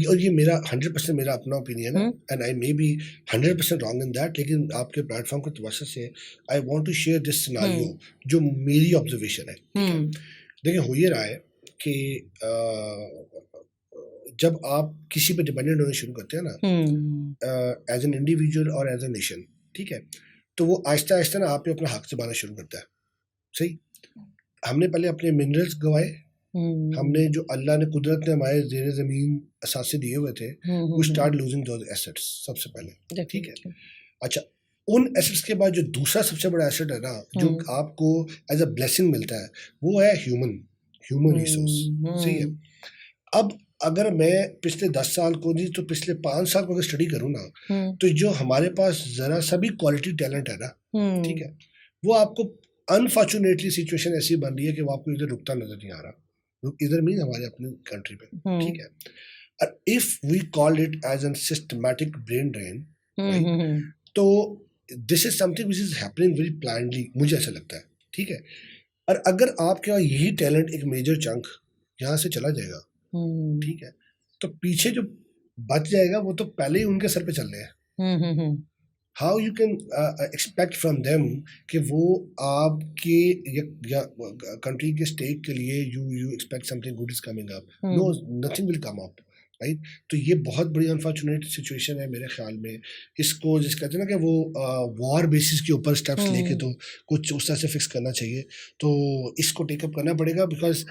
और ये मेरा 100% मेरा अपना ओपिनियन है, and I may be 100% wrong in that, लेकिन आपके प्लेटफॉर्म के तवज्जो से I want to share this scenario जो मेरी ऑब्जर्वेशन है। देखिए, हो ये रहा है कि जब आप किसी पे डिपेंडेंट होने शुरू करते हैं ना, एज एन इंडिविजुअल और एज ए नेशन, ठीक है, तो वो आहिस्ता आहिस्ता ना आप पे अपना हक जमाना शुरू करता है। सही, हमने पहले अपने मिनरल्स गवाए, हमने जो अल्लाह ने कुदरत ने हमारे ज़ेरे ज़मीन असासे दिए हुए थे, we start losing those assets सबसे पहले। ठीक है, अच्छा, उन एसेट्स के बाद जो दूसरा सबसे बड़ा एसेट है ना, जो आपको एज अ ब्लेसिंग मिलता है, वो है ह्यूमन रिसोर्स। सही है, अब अगर मैं पिछले 10 साल को नहीं तो पिछले 5 साल को अगर स्टडी करूँ ना, तो जो हमारे पास जरा सा भी क्वालिटी टैलेंट है ना, ठीक है, वो आपको अनफॉर्चुनेटली सिचुएशन ऐसी बन रही है कि वो आपको इधर रुकता नजर नहीं आ रहा। इधर मीन हमारे अपनी कंट्री पे। ठीक है, और if we call it as an systematic brain drain, तो this is something which is happening very plannedly, मुझे ऐसा लगता है। ठीक है, और अगर आपके वहाँ यही टैलेंट एक मेजर चंक यहाँ से चला जाएगा, ठीक है, तो पीछे जो बच जाएगा वो तो पहले ही उनके सर पे चल रहे हैं। How you can expect from them कि वो आपके या कंट्री के स्टेक के लिए you expect something good is coming up? No, nothing will come up right. तो ये बहुत बड़ी अनफॉर्चुनेट सिचुएशन है मेरे ख्याल में। इसको जिस कहते हैं ना कि वो वॉर बेसिस के ऊपर स्टेप्स लेके तो कुछ उस तरह से फिक्स करना चाहिए। तो इसको टेकअप करना पड़ेगा because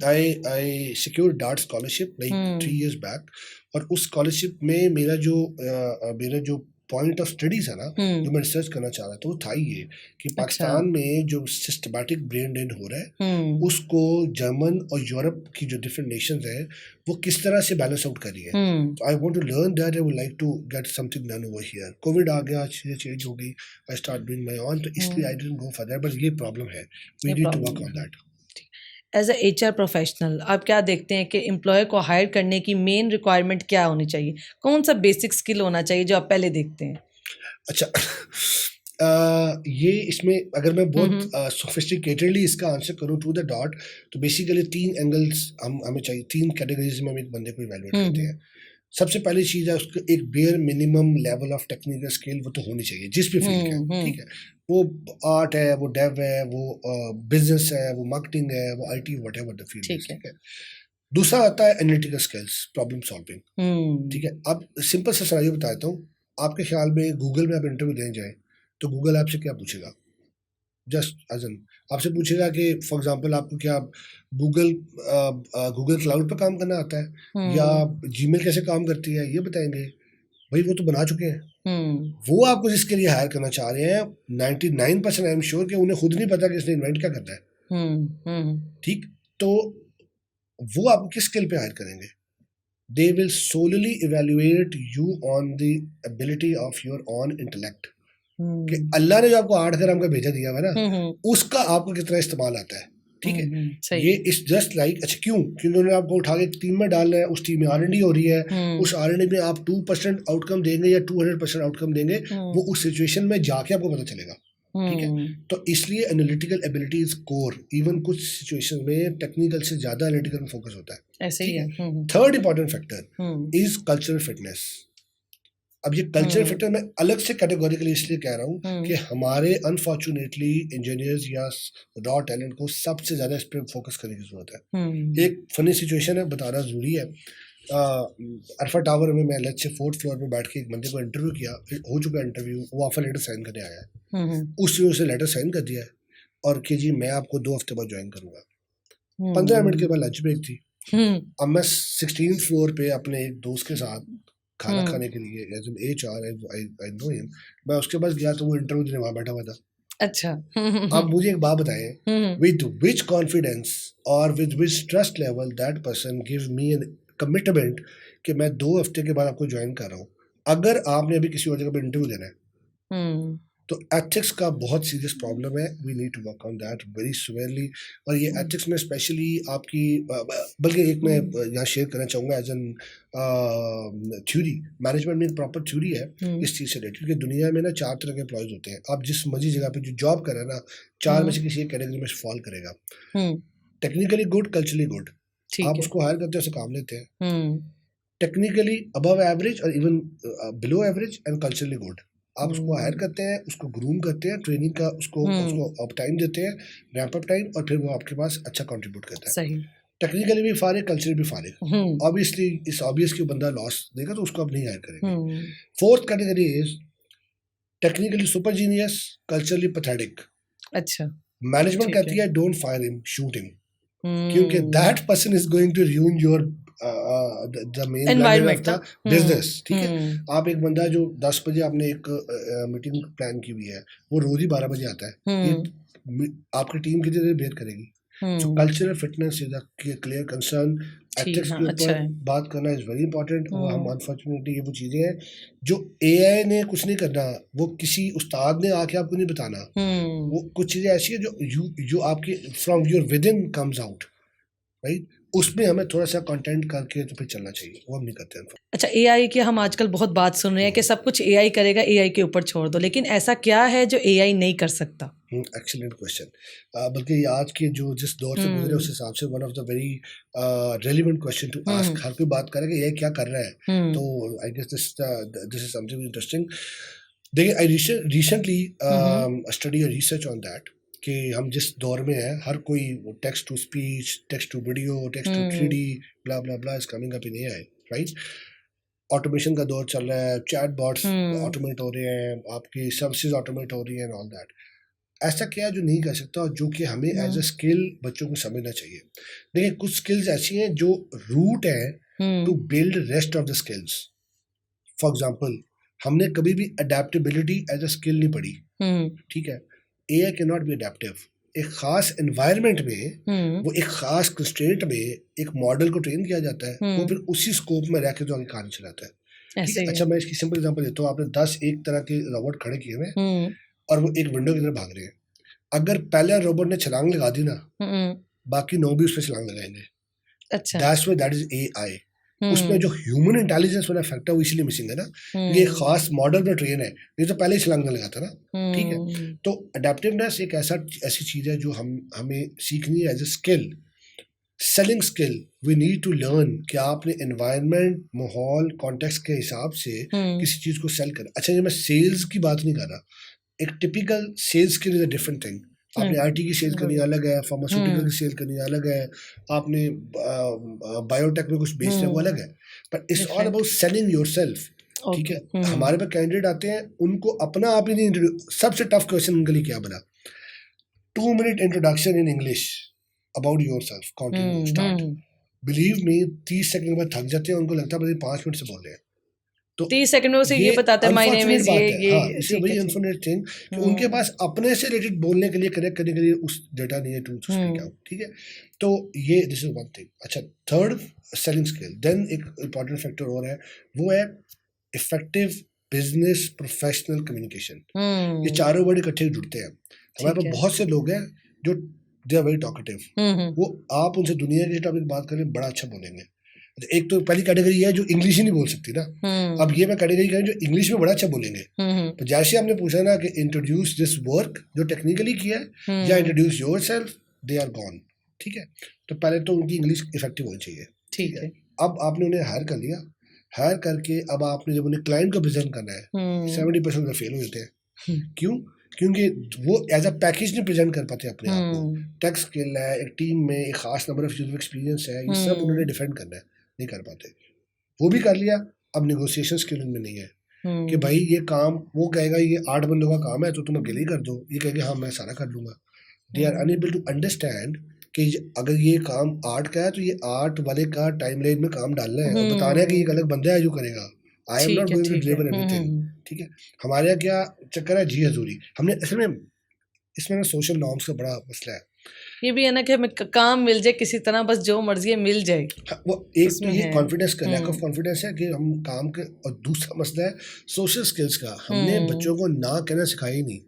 I secure dart scholarship like 3 years back, और उस स्कॉलरशिप में मेरा जो पॉइंट ऑफ स्टडीज है ना, जो मैं रिसर्च करना चाह रहा था, वो था ये कि पाकिस्तान में जो सिस्टमैटिक ब्रेन ड्रेन हो रहा है उसको जर्मन और यूरोप की जो डिफरेंट नेशंस हैं वो किस तरह से बैलेंस आउट कर रही है। I want to learn that, I would like to get something done over here. Covid आ गया, चीजें चेंज हो गई, I start doing my own, तो इसलिए I didn't go for that, but ये प्रॉब्लम है, we need to work on that.
As a HR professional आप क्या देखते हैं कि एम्प्लॉय को हायर करने की मेन रिक्वायरमेंट क्या होनी चाहिए? कौन सा बेसिक स्किल होना चाहिए जो आप पहले देखते हैं?
अच्छा, ये इसमें अगर मैं बहुत सोफिस्टिकेटेडली इसका आंसर करूँ टू द डॉट, तो बेसिकली 3 एंगल्स हमें चाहिए, 3 कैटेगरीज में हम एक बंदे को इवैल्यूएट करते हैं। सबसे पहली चीज़ है उसको एक bare minimum level of technical skill वो तो होनी चाहिए जिस भी फील्ड है, ठीक है, वो आर्ट है, वो डेव है, वो बिजनेस है, वो मार्केटिंग है, वो IT, व्हाटएवर द फील्ड है, ठीक है। दूसरा आता है एनालिटिकल स्किल्स, प्रॉब्लम सॉल्विंग, ठीक है। अब सिंपल सा सिनेरियो बता देता हूँ। आपके ख्याल में गूगल में आप इंटरव्यू देने जाए तो गूगल आपसे क्या पूछेगा? जस्ट एज एन आपसे पूछेगा कि फॉर एग्जांपल आपको क्या गूगल क्लाउड पर काम करना आता है या जीमेल कैसे काम करती है, ये बताएंगे। भाई वो तो बना चुके हैं। वो आपको जिसके लिए हायर करना चाह रहे हैं 99% आई एम श्योर कि उन्हें खुद नहीं पता कि इसने इन्वेंट क्या करना है, ठीक। तो वो आपको किस स्किल पे हायर करेंगे? They will solely evaluate you on the ability of your own intellect. कि अल्लाह ने जो आपको 8 ग्राम का भेजा दिया है ना, उसका आपको कितना इस्तेमाल आता है, ठीक है। ये इस जस्ट लाइक, अच्छा क्यों? क्योंकि उन्होंने आपको उठा के टीम में डालना है, उस टीम में R&D हो रही है, उस R&D में आप 2% आउटकम देंगे या 200% आउटकम देंगे, वो उस सिचुएशन में जाके आपको पता चलेगा, ठीक है। तो इसलिए analytical ability is core. Even कुछ सिचुएशन में टेक्निकल से ज्यादा एनालिटिकल में फोकस होता है,
ऐसे ही है।
Third important factor is cultural fitness. अब ये कल्चरल फिटनेस मैं अलग से कैटेगोरिकली इसलिए कह रहा हूँ कि हमारे अनफॉर्चुनेटली इंजीनियर्स या रॉ टैलेंट को सबसे ज्यादा इस पर फोकस करने की जरूरत है। एक फनी सिचुएशन है, बताना जरूरी है। अल्फा टावर में मैं लेट्स से 4th फ्लोर पे बैठ के एक बंदे को इंटरव्यू किया, हो चुका इंटरव्यू, वो ऑफर लेटर साइन करने आया है, उसने उसे लेटर साइन कर दिया है और कि जी मैं आपको 2 हफ्ते बाद ज्वाइन करूंगा। 15 मिनट के बाद लंच ब्रेक थी। अब मैं 16th फ्लोर पे अपने एक दोस्त के साथ खाना खाने के लिए as an HR, I know him, मैं उसके पास गया तो वो इंटरव्यू देने वहां बैठा हुआ था।
अच्छा।
आप मुझे एक बात बताएं, विद विच कॉन्फिडेंस और with which trust level that person give me an commitment कि मैं 2 हफ्ते के बाद आपको ज्वाइन कर रहा हूँ, अगर आपने अभी किसी और जगह पर इंटरव्यू देना है। तो एथिक्स का बहुत सीरियस प्रॉब्लम है, we need to work on that very severely. और ये एथिक्स में स्पेशली आपकी बल्कि एक मैं यहाँ शेयर करना चाहूँगा एज एन थ्योरी, मैनेजमेंट में एक प्रॉपर थ्योरी है इस चीज़ से रिलेटेड, क्योंकि दुनिया में ना 4 तरह के एम्प्लॉयज होते हैं। आप जिस मर्जी जगह पे जो जॉब कर रहे हैं ना, 4 में से किसी एक कैटेगरी में फॉल करेगा। टेक्निकली गुड, कल्चरली गुड, आप उसको हायर करते हैं, उसे काम लेते हैं। टेक्निकली अबव एवरेज और even below average and culturally good, आप उसको हायर करते हैं, उसको ग्रूम करते हैं, ट्रेनिंग का उसको अप टाइम देते हैं, रैंप अप टाइम, और फिर वो आपके पास अच्छा कंट्रीब्यूट करता है। सही। टेक्निकली भी फारिग, कल्चरली भी फारिग। ऑब्वियसली इस ऑब्वियस की बंदा लॉस देगा तो उसको आप नहीं हायर करेंगे। 4th category is technically super genius, culturally pathetic. अच्छा। मैनेजमेंट कहती है don't fire him, shoot him, क्योंकि that person is going to ruin your the main environment of the business, ठीक है। आप एक बंदा जो 10 बजे आपने एक मीटिंग प्लान की हुई है, वो रोज ही 12 बजे आता है, ये आपकी टीम कितनी देर वेट करेगी? सो cultural fitness is a clear concern. Ethics के ऊपर बात करना इज वेरी इंपॉर्टेंट। और हम अनफॉर्चुनेटली ये वो चीजें हैं जो AI ने कुछ नहीं करना, वो किसी उस्ताद ने आके आपको नहीं बताना। वो कुछ चीजें ऐसी है जो आपकी from your with in comes out, right. उसमें हमें थोड़ा सा कंटेंट करके तो फिर चलना चाहिए, वो हम नहीं करते हैं।
अच्छा, AI की हम आजकल बहुत बात सुन रहे हैं कि सब कुछ AI करेगा, AI के ऊपर छोड़ दो, लेकिन ऐसा क्या है जो AI नहीं कर सकता?
Excellent question. बल्कि आज के जो जिस दौर से गुजरे उस हिसाब से one of the very relevant question to ask. हर कोई बात करेगा ये क्या कर रहा है, तो I guess this is something interesting. देखिए, I recently study research on that कि हम जिस दौर में हैं, हर कोई text to speech, text to video, text to 3D, blah blah blah is coming up in AI, right? Automation का दौर चल रहा है, चैट बॉट्स ऑटोमेट हो रहे हैं, आपकी सर्विसेज ऑटोमेट हो रही हैं, ऑल दैट। ऐसा क्या है जो नहीं कर सकता और जो कि हमें एज अ स्किल बच्चों को समझना चाहिए? देखिए, कुछ स्किल्स ऐसी हैं जो रूट है to build rest of the skills. For example, हमने कभी भी अडेप्टेबिलिटी एज अ स्किल नहीं पढ़ी, ठीक है? AI can not be adaptive. एक खास एनवायरनमेंट में वो एक खास कंस्ट्रेंट में एक मॉडल को ट्रेन किया जाता है, वो फिर उसी स्कोप में रह के जो आगे कहानी चलाता है, ठीक है? अच्छा, मैं इसकी सिंपल एग्जांपल देता हूँ। आपने 10 एक तरह के रोबोट खड़े किए हुए और वो एक विंडो की तरफ भाग रहे हैं। अगर पहले रोबोट ने छलांग लगा दी ना, बाकी 9 भी उस पर छलांग लगाएंगे।
अच्छा,
that's why that is AI. उसमें जो ह्यूमन इंटेलिजेंस वाला फैक्टर वो इसलिए मिसिंग है ना, ये खास मॉडल पर ट्रेन है, नहीं तो पहले ही छलांग न लगाता ना, ठीक है? तो अडेप्टिवनेस एक ऐसी चीज है जो हमें सीखनी है as a skill, selling skill. We need to learn कि आपने एनवायरनमेंट, माहौल, कॉन्टेक्स्ट के हिसाब से किसी चीज को सेल करना। अच्छा, ये मैं सेल्स की बात नहीं कर रहा, एक typical sales skill is a different thing. आपने आईटी की सेल करनी अलग है, फार्मास्यूटिकल की सेल करनी अलग है, आपने बायोटेक में कुछ बेचना है वो अलग है, but it's all about selling yourself, ठीक है? हमारे पास कैंडिडेट आते हैं, उनको अपना आप ही नहीं इंट्रोड्यूस। सबसे टफ क्वेश्चन उनके लिए क्या बना? 2 minute introduction in English about yourself, continue start. Believe me, 30 second के बाद थक जाते हैं, उनको लगता है 5 मिनट से बोल रहे हैं। तो
30 सेकंड में उसे ये बताता है माय नेम इज ये,
हाँ, इसलिए वही अनफॉर्चुनेट थिंग कि उनके पास अपने से रिलेटेड बोलने के लिए, कनेक्ट करने के लिए उस डेटा नहीं है टू स्पीक आउट, ठीक है? तो ये दिस इज वन थिंग। अच्छा, थर्ड सेलिंग स्किल, देन एक इंपॉर्टेंट फैक्टर और है, वो है इफेक्टिव बिजनेस प्रोफेशनल कम्युनिकेशन। ये चारों वर्ड इकट्ठे जुड़ते हैं। हमारे पास बहुत से लोग हैं जो दे आर वेरी टॉकेटिव, वो आप उनसे दुनिया के टॉपिक बात करें बड़ा अच्छा बोलेंगे। एक तो पहली कैटेगरी है जो इंग्लिश ही नहीं बोल सकती ना, अब ये मैं कैटेगरी करें जो इंग्लिश में बड़ा अच्छा बोलेंगे। तो जैसे हमने पूछा ना कि इंट्रोड्यूस दिस वर्क, जो टेक्निकली किया है, या introduce yourself, they are gone, ठीक है? तो पहले तो उनकी इंग्लिश इफेक्टिव होनी चाहिए, ठीक है? अब आपने उन्हें हायर कर लिया, हायर करके अब आपने जब उन्हें क्लाइंट को प्रेजेंट करना है, 70% फेल हो जाते हैं। क्यों? क्योंकि वो एज अ पैकेज नहीं प्रेजेंट कर पाते अपने आप को। टेक स्किल है, एक टीम में एक खास नंबर ऑफ यूजर एक्सपीरियंस है, ये सब उन्होंने डिफेंड करना है, नहीं कर पाते। वो भी कर लिया, अब नेगोशिएशन स्किल उनमें नहीं है कि भाई ये काम, वो कहेगा ये 8 बंदों का काम है तो तुम अकेले ही कर दो, ये कहेगा हाँ मैं सारा कर लूंगा। They are unable to understand कि अगर ये काम 8 का है तो ये 8 वाले का टाइम लाइन में काम डालना है और बताना है कि एक अलग बंदा है जो करेगा। I am not going to deliver everything, ठीक है? हमारे यहाँ क्या चक्कर है, जी हजूरी। हमने असल में इसमें सोशल नॉर्म्स का बड़ा मसला है।
ये भी है ना कि हमें काम मिल जाए किसी तरह, बस जो मर्जी है मिल जाए।
वो एक तो ये कॉन्फिडेंस का लैक ऑफ कॉन्फिडेंस है कि हम काम के, और दूसरा मसला है सोशल स्किल्स का। हमने बच्चों को ना कहना सिखाया ही नहीं।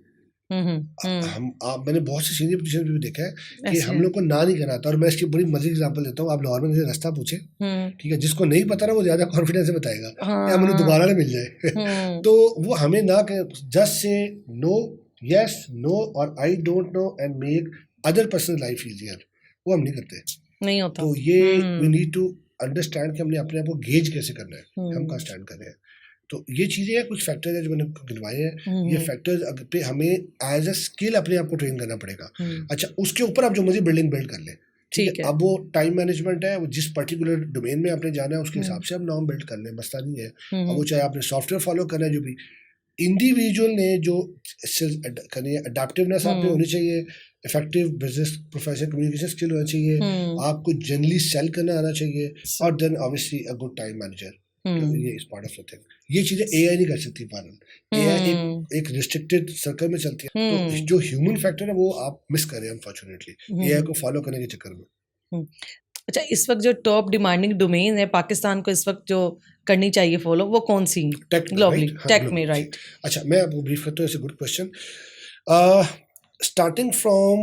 मैंने बहुत से सीनियर पोजीशन पे भी देखा है कि हम लोग को ना नहीं कहना आता। और मैं इसकी बड़ी मजे एग्जांपल देता हूँ। आप लाहौर में रास्ता पूछे, ठीक है, जिसको नहीं पता ना वो ज्यादा कॉन्फिडेंस से बताएगा या मुझे दोबारा ना मिल जाए। तो वो हमें ना just say no, yes, no और I don't know and make other person life easier, वो हम नहीं करते, नहीं होता। तो ये वी नीड टू अंडरस्टैंड कि हमने अपने आप को गेज कैसे करना है, हम कहाँ स्टैंड कर रहे हैं। तो ये चीज़ें हैं, कुछ फैक्टर्स हैं जो मैंने गिनवाए हैं। ये फैक्टर्स पे हमें एज अ स्किल अपने आप को ट्रेन करना पड़ेगा। अच्छा, उसके ऊपर आप जो मुझे बिल्डिंग बिल्ड कर ले, ठीक है? अब वो टाइम मैनेजमेंट है, वो जिस पर्टिकुलर डोमेन में आपने जाना है उसके हिसाब से आप नाम बिल्ड कर लें, मसला नहीं है। अब वो चाहे आपने सॉफ्टवेयर फॉलो करना है, जो भी इंडिविजुअल ने जो करनी है, अडेप्टिवनेस आप में होनी चाहिए, effective business professional communication skill होना चाहिए, आपको जनरली सेल करना आना चाहिए, और then obviously a good time manager. ये इस पार्ट ऑफ द थिंग। ये चीजें एआई नहीं कर सकती पालन। एआई एक रिस्ट्रिक्टेड सर्कल में चलती है, तो जो ह्यूमन फैक्टर है वो आप मिस कर रहे हैं अनफॉर्चुनेटली एआई को फॉलो करने के चक्कर में।
अच्छा, इस वक्त जो टॉप डिमांडिंग डोमेन है पाकिस्तान को इस वक्त जो करनी चाहिए फॉलो, वो कौन सी ग्लोबली? टेक में, राइट? अच्छा, मैं आपको ब्रीफ करता हूँ, it's a good question. Starting from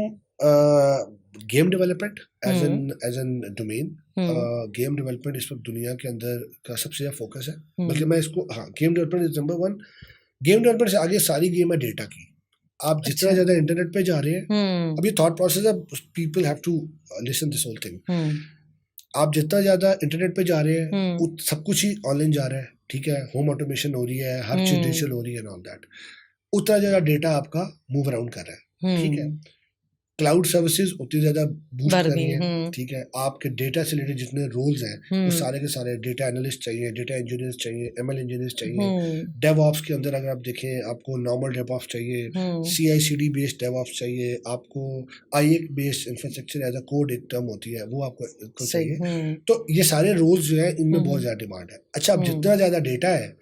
game development as an domain. Game development इस वक्त दुनिया के अंदर का सबसे ज़्यादा फोकस है, बल्कि मैं इसको, हाँ, game development is number 1। Game development से आगे सारी गेम है डेटा की। आप जितना ज़्यादा इंटरनेट पे जा रहे हैं, अब ये थॉट प्रोसेस है, people have to listen this whole thing. आप जितना ज़्यादा इंटरनेट पे जा रहे हैं सब कुछ ही ऑनलाइन जा रहा है, ठीक है? होम ऑटोमेशन हो रही है, हर चीज डिजिटल हो रही है, ऑल दैट। उतना ज़्यादा डेटा आपका मूव अराउंड कर रहा है, ठीक है?
क्लाउड सर्विसेज उतनी ज़्यादा बूस्ट
बढ़
कर
गई
रही हैं,
हम्म
ठीक है। आपके डेटा से रिलेटेड जितने रोल्स हैं वो
हम्म
सारे के सारे डेटा एनालिस्ट चाहिए, डेटा इंजीनियर्स चाहिए, एमएल इंजीनियर्स चाहिए।
हम्म
डेवऑप्स के अंदर अगर आप देखें आपको नॉर्मल डेवऑप्स चाहिए,
हम्म
CI/CD बेस्ड डेवऑप्स चाहिए, आपको IX based infrastructure as a code एक टर्म होती है वो आपको
सही
चाहिए। तो ये सारे रोल्स जो है इनमें बहुत
हम्म
ज़्यादा डिमांड है। अच्छा, अब
हम्म
जितना ज़्यादा डेटा है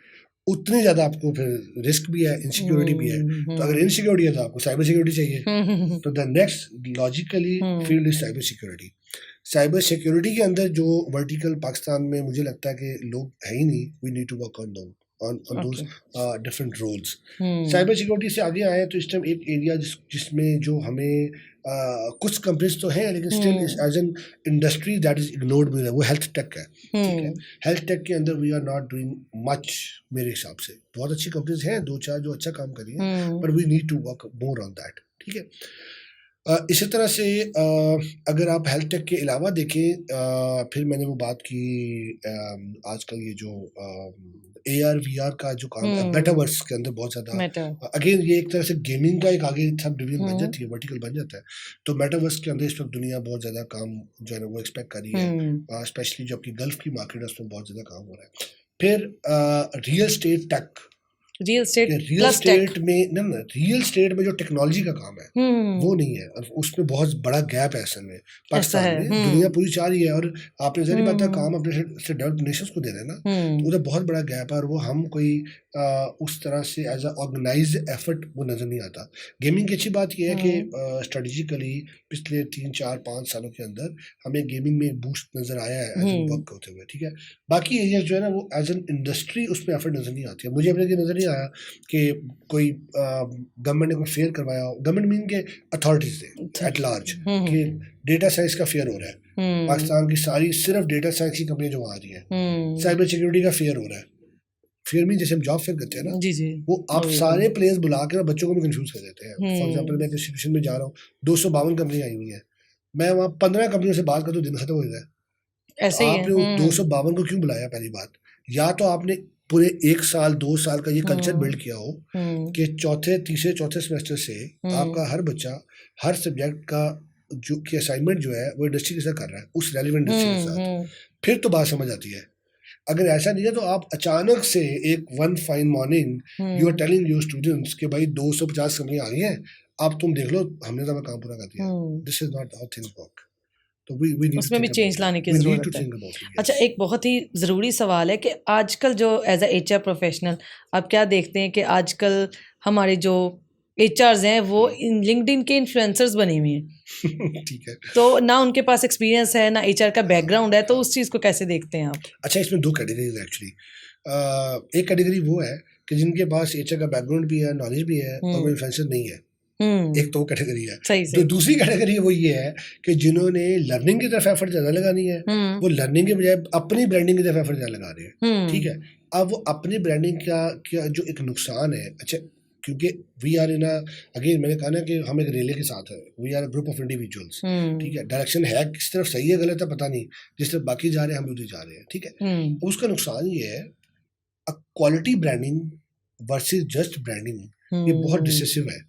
उतनी ज़्यादा आपको फिर रिस्क भी है, इनसिक्योरिटी भी है। तो अगर इनसिक्योरिटी है तो आपको साइबर सिक्योरिटी चाहिए।
हम्म
तो the next logically
hmm
field is cyber security. Cyber security के अंदर जो वर्टिकल पाकिस्तान में मुझे लगता है कि लोग है ही नहीं, we need to work on those
okay
different roles.
Hmm
cyber security से आगे आए तो इस टाइम एक एरिया जिसमें जो हमें कुछ कंपनीज तो हैं लेकिन still as an industry that is ignored भी है, वो हेल्थ टेक है, ठीक है। हेल्थ टेक के अंदर we are not doing much मेरे हिसाब से। बहुत अच्छी कंपनीज हैं दो चार जो अच्छा काम कर रही हैं, पर we need to work more on that, ठीक है। इसी तरह से अगर आप हेल्थ टेक के अलावा देखें, फिर मैंने वो बात की आजकल ये जो AR VR का जो काम है मेटावर्स के अंदर बहुत ज़्यादा,
मेटा
अगेन ये एक तरह से गेमिंग का एक आगे सब डिवीजन बन
हम्म
जाती है, वर्टिकल बन जाता है। तो मेटावर्स के अंदर इस वक्त दुनिया बहुत ज़्यादा काम जो है ना वो एक्सपेक्ट कर रही है, स्पेशली जो आपकी गल्फ की मार्केट है उसमें बहुत ज़्यादा काम हो रहा है। फिर real estate tech,
real estate
real
plus tech
estate में ना रियल स्टेट में जो टेक्नोलॉजी का काम है वो नहीं है, और उसमें बहुत बड़ा गैप है असल में
ऐसा
पाकिस्तान
है
में। दुनिया पूरी चाह रही है और आपने जहरी बात है
हम्म
काम अपने से डेवलप्ड नेशंस को दे रहे हैं ना, तो उधर बहुत बड़ा गैप है और वो हम कोई उस तरह से एज अ ऑर्गेनाइज्ड एफर्ट वो नज़र नहीं आता। गेमिंग की अच्छी बात यह है कि स्ट्रेटजिकली पिछले 3 4 5 सालों के अंदर हमें गेमिंग में बूस्ट नज़र आया है एज एन वर्क होते हुए, ठीक है। बाकी एरिया जो है ना वो एज एन इंडस्ट्री उसमें एफर्ट नज़र नहीं आती है। मुझे अपने नज़र नहीं आया कि कोई गवर्नमेंट ने कोई फेयर करवाया हो, गवर्नमेंट मीन के अथॉरिटीज से एट लार्ज कि डेटा साइंस का फेयर हो रहा है। पाकिस्तान की सारी सिर्फ डेटा साइंस की कंपनियां जो आ रही हैं, साइबर सिक्योरिटी का फेयर हो रहा है। फेयर मीन जैसे हम जॉब फेयर करते हैं ना,
जी जी
वो आप सारे प्लेयर्स बुला कर बच्चों को भी कंफ्यूज कर देते हैं। फॉर एग्जाम्पल मैं इंस्टीट्यूशन में जा रहा हूँ, 252 कंपनियां आई हुई हैं, मैं वहाँ 15 कंपनियों से बात करता हूँ, दिन खत्म हो जाता है।
ऐसे ही है
आपने वो 252 को क्यों बुलाया? पहली बात, या तो आपने पूरे 1 साल 2 साल का ये कल्चर बिल्ड किया हो कि तीसरे चौथे सेमेस्टर से आपका हर बच्चा हर सब्जेक्ट का जो की असाइनमेंट जो है वो इंडस्ट्री के साथ कर रहा है, उस रेलिवेंट इंडस्ट्री के साथ, फिर तो बात समझ आती है। अगर ऐसा नहीं है तो आप अचानक से एक one fine morning you are telling your students कि भाई 250 कंपनियां आ गई हैं, अब तुम देख लो हमने तो अपना काम पूरा कर दिया। This is not how things work. तो
उसमें भी चेंज लाने की ज़रूरत है। अच्छा, एक बहुत ही ज़रूरी सवाल है कि आजकल जो एज अ HR प्रोफेशनल आप क्या देखते हैं कि आजकल हमारे जो HRs हैं वो लिंक्डइन के इन्फ्लुएंसर्स बने हुए हैं
ठीक है,
तो ना उनके पास एक्सपीरियंस है ना HR का बैकग्राउंड है, तो उस चीज़ को कैसे देखते हैं आप?
अच्छा, इसमें 2 कैटेगरीज एक्चुअली। एक कैटेगरी वो है कि जिनके पास HR का बैकग्राउंड भी है, नॉलेज भी है और वो इन्फ्लुएंसर नहीं है, एक तो वो कैटेगरी है। तो दूसरी कैटेगरी वो ये है कि जिन्होंने लर्निंग की तरफ एफर्ट ज़्यादा लगानी है, वो लर्निंग के बजाय अपनी ब्रांडिंग की तरफ एफर्ट ज़्यादा लगा रहे हैं, ठीक है। अब वो अपनी ब्रांडिंग का जो एक नुकसान है, अच्छा क्योंकि वी आर इन अगेन मैंने कहा ना कि हम एक रेले के साथ है, we are group of individuals, ठीक है। डायरेक्शन है किस तरफ सही है गलत है पता नहीं, जिस तरफ बाकी जा रहे हैं हम उधर जा रहे हैं, ठीक है। उसका नुकसान ये है quality branding versus just branding, ये बहुत डिसिसिव है।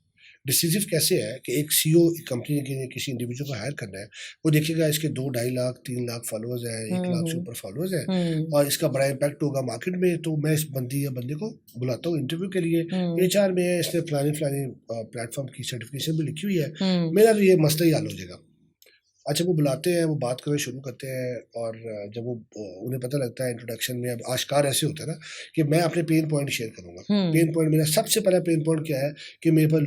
डिसिसिव कैसे है कि एक CEO एक कंपनी के किसी इंडिविजुअल को हायर करना है, वो देखेगा इसके 2-2.5 लाख 3 लाख फॉलोअर्स हैं, 1 लाख से ऊपर फॉलोअर्स हैं और इसका बड़ा इम्पैक्ट होगा मार्केट में, तो मैं इस बंदे को बुलाता हूँ इंटरव्यू के लिए। HR में इसने फलाने प्लेटफॉर्म की सर्टिफिकेशन भी लिखी हुई है, मेरा तो ये मसला ही हल हो जाएगा। अच्छा, वो बुलाते हैं, वो बात करना शुरू करते हैं और जब वो उन्हें पता लगता है इंट्रोडक्शन में, अब आश्कार ऐसे होता है ना कि मैं अपने पेन पॉइंट शेयर करूंगा। पेन पॉइंट मेरा सबसे पहला पेन पॉइंट क्या है कि मेरे पास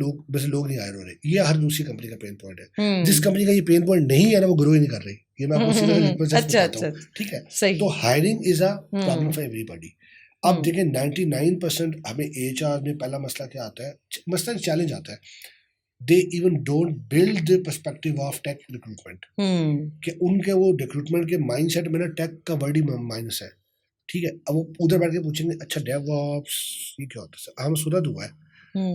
लोग नहीं हायर हो रहे, ये हर दूसरी कंपनी का पेन पॉइंट है। जिस कंपनी का ये पेन पॉइंट नहीं है ना वो ग्रो ही नहीं कर रही, ये मैं आपको सीधा बताता हूँ, ठीक है। तो hiring is a problem for everybody. अब देखिए 99% हमें HR में पहला मसला क्या आता है, मसला चैलेंज आता है, they even don't build the perspective of tech recruitment, कि उनके वो रिक्रूटमेंट के माइंडसेट में ना टेक का वर्ड ही माइनस है, ठीक है। अब वो उधर बैठ के पूछेंगे अच्छा डेवऑप्स ये क्या होता है, हम सुना हुआ है,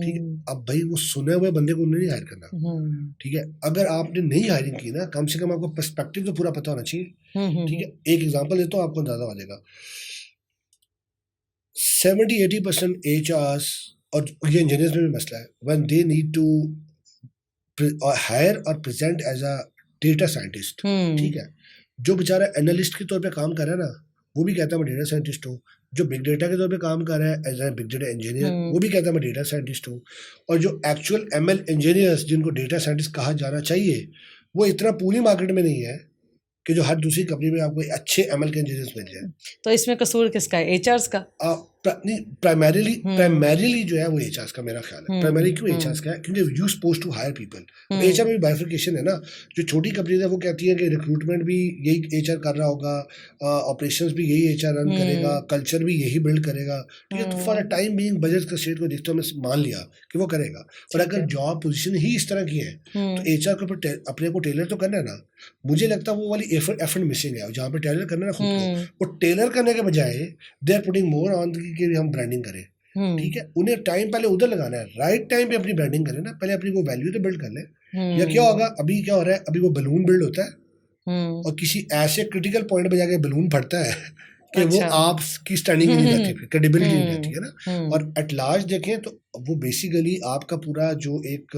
ठीक है। अब भाई वो सुने हुए बंदे को उन्हें नहीं हायर करना, ठीक है। अगर आपने नहीं हायरिंग की ना, कम से कम आपको पर्सपेक्टिव तो पूरा पता होना चाहिए, ठीक है। एक एग्जांपल देता हूँ आपको अंदाजा हो जाएगा, 70-80% HRs और ये इंजीनियर्स में भी मसला है, when they need to hire और present as a data scientist, ठीक है। जो बेचारा एनालिस्ट के तौर पे काम कर रहा है ना, वो भी कहता है मैं डेटा साइंटिस्ट हूँ। जो बिग डेटा के तौर पे काम कर रहा है as a big data engineer, वो भी कहता है मैं डेटा साइंटिस्ट हूँ। और जो एक्चुअल ML इंजीनियर्स जिनको डेटा साइंटिस्ट कहा जाना चाहिए, वो इतना पूरी मार्केट में नहीं है कि जो हर दूसरी कंपनी में आपको अच्छे ML के इंजीनियर्स मिल जाए।
तो इसमें कसूर किसका है, HRs का?
प्राइमरीली जो है वो HRs का, मेरा ख्याल है। प्राइमरी क्यों HRs का है? क्योंकि you suppose to hire people. HR में भी बाइफिकेशन है ना। जो छोटी कंपनी है वो कहती है कि रिक्रूटमेंट भी यही HR कर रहा होगा, ऑपरेशंस भी यही HR रन करेगा, कल्चर भी यही बिल्ड करेगा, ठीक है। तो for a time being budget का स्टेट को देखते हुए मान लिया कि वो करेगा। पर अगर जॉब पोजीशन ही इस तरह की है तो HR के ऊपर अपने को टेलर तो करना है ना। मुझे लगता है वो वाली एफर्ट मिसिंग है, जहाँ पे टेलर करना है खुद को, वो टेलर करने के बजाय they are putting more on कि हम ब्रांडिंग करें, ठीक है। उन्हें टाइम पहले उधर लगाना है, राइट टाइम पे अपनी ब्रांडिंग करें ना, पहले अपनी वो वैल्यू तो बिल्ड कर ले। या क्या होगा, अभी क्या हो रहा है, अभी वो बलून बिल्ड होता है और किसी ऐसे क्रिटिकल पॉइंट पे जाके बलून फटता है कि वो आपकी स्टैंडिंग ही नहीं रहती, फिर क्रेडिबिलिटी नहीं रहती है ना। और एट लार्ज देखें तो वो बेसिकली आपका पूरा जो एक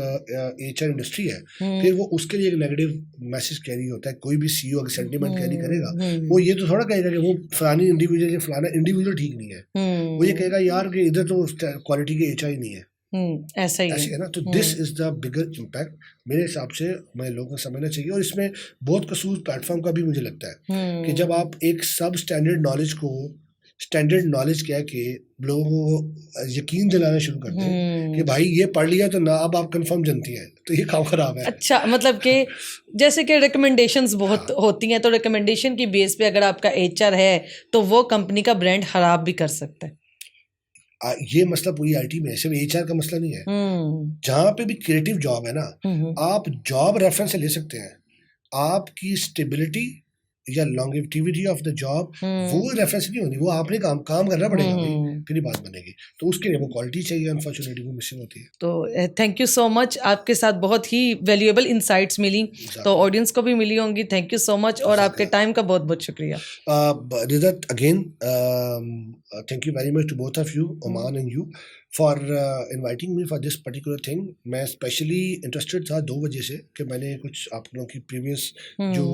HR इंडस्ट्री है, फिर वो उसके लिए एक नेगेटिव मैसेज कैरी होता है। कोई भी CEO अगर सेंटिमेंट कैरी करेगा, वो ये तो थोड़ा कहेगा कि वो फलानी इंडिविजुअल या फलाना इंडिविजुअल ठीक नहीं है। वो ये कहेगा यार कि इधर तो क्वालिटी के HR ही नहीं है,
ऐसा ही
है ना। तो this is the bigger impact मेरे हिसाब से, मैं लोगों को समझना चाहिए। और इसमें बहुत कसूर प्लेटफॉर्म का भी मुझे लगता है कि जब आप एक सब स्टैंडर्ड नॉलेज को स्टैंडर्ड नॉलेज कह के लोगों को यकीन दिलाना शुरू करते हैं कि भाई ये पढ़ लिया तो ना, अब आप कंफर्म जानती हैं, तो ये काम खराब है।
अच्छा, मतलब कि जैसे कि रिकमेंडेशंस बहुत होती हैं, तो रिकमेंडेशन की बेस पे अगर आपका HR है तो वो कंपनी का ब्रांड खराब भी कर सकता है।
ये मसला पूरी IT में है, सिर्फ HR का मसला नहीं है। जहाँ पे भी क्रिएटिव जॉब है ना, आप जॉब रेफरेंस से ले सकते हैं। आपकी स्टेबिलिटी या लॉन्गेविटी ऑफ द जॉब वो रेफरेंस नहीं होनी, वो आपने काम करना पड़ेगा भाई, फिर ही बात बनेगी। तो उसके लिए वो क्वालिटी चाहिए, अनफॉर्चुनेटली वो मिसिंग होती है।
तो थैंक यू सो मच, आपके साथ बहुत ही वैल्यूएबल इनसाइट्स मिली, तो ऑडियंस को भी मिली होंगी। थैंक यू सो मच, और आपके टाइम का बहुत बहुत शुक्रिया।
रिदत again thank you very much to both of you, ओमान and you, for inviting me for this particular thing. मैं स्पेशली इंटरेस्टेड था 2 वजह से कि मैंने कुछ आप लोगों की प्रीवियस जो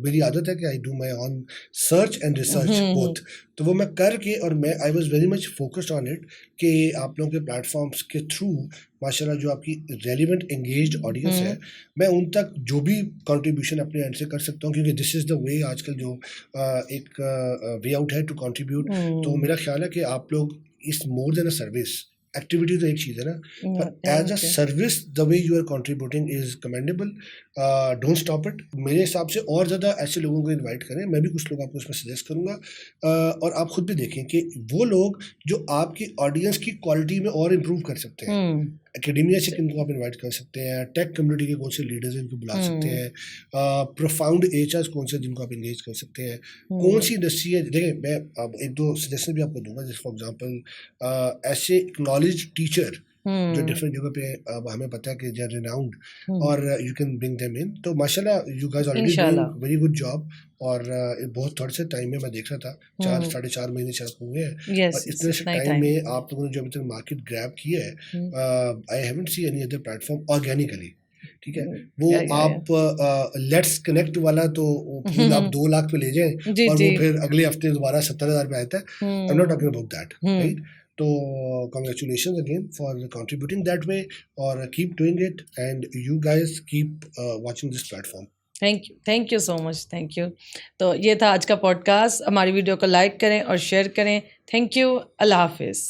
मेरी आदत है कि I do my on search and research both, तो वो मैं करके, और मैं I was very much focused on it कि आप लोगों के प्लेटफॉर्म्स के थ्रू माशाल्लाह जो आपकी रेलिवेंट एंगेज्ड ऑडियंस है, मैं उन तक जो भी कंट्रीब्यूशन अपने एंड से कर सकता हूँ, क्योंकि दिस इज़ द वे आजकल जो एक वे आउट है टू कंट्रीब्यूट। तो मेरा ख्याल है कि आप लोग इस more than a service, activity तो एक चीज़ है ना, पर as a service the way you are contributing is commendable. Don't stop it. मेरे हिसाब से और ज़्यादा ऐसे लोगों को इनवाइट करें, मैं भी कुछ लोग आपको इसमें सजेस्ट करूँगा। और आप खुद भी देखें कि वो लोग जो आपकी ऑडियंस की क्वालिटी में और इम्प्रूव कर सकते हैं। एकेडेमिया से किनको आप इनवाइट कर सकते हैं, टेक कम्युनिटी के कौन से लीडर्स इनको बुला सकते हैं, प्रोफाउंड HRs कौन से जिनको आप इंगेज कर सकते हैं, कौन सी इंडस्ट्री है। देखें, मैं अब 1-2 सजेशन भी आपको दूंगा, जैसे फॉर एग्जांपल ऐसे नॉलेज टीचर जो डिफरेंट जगह पे हमें पता है कि दे आर रिनाउंड, और you can bring them in. तो माशाल्लाह you guys already doing very good job. और बहुत थोड़े से टाइम में मैं देख रहा था, 4-4.5 महीने शायद हुए हैं, और इतने से टाइम में आप लोगों ने जो अभी तक मार्केट ग्रैब की है, I haven't see any other platform organically, ठीक है। वो आप लेट्स कनेक्ट वाला तो फूल आप 2 लाख पे ले जाएं और वो फिर अगले हफ्ते दोबारा 70,000 पे आता है। आई am not talking about that, right. तो congratulations again for contributing that way, or keep doing it, and you guys keep watching this platform.
Thank you so much, thank you. तो ये था आज का पॉडकास्ट। हमारी वीडियो को like करें और शेयर करें। थैंक यू, अल्लाह हाफिज़।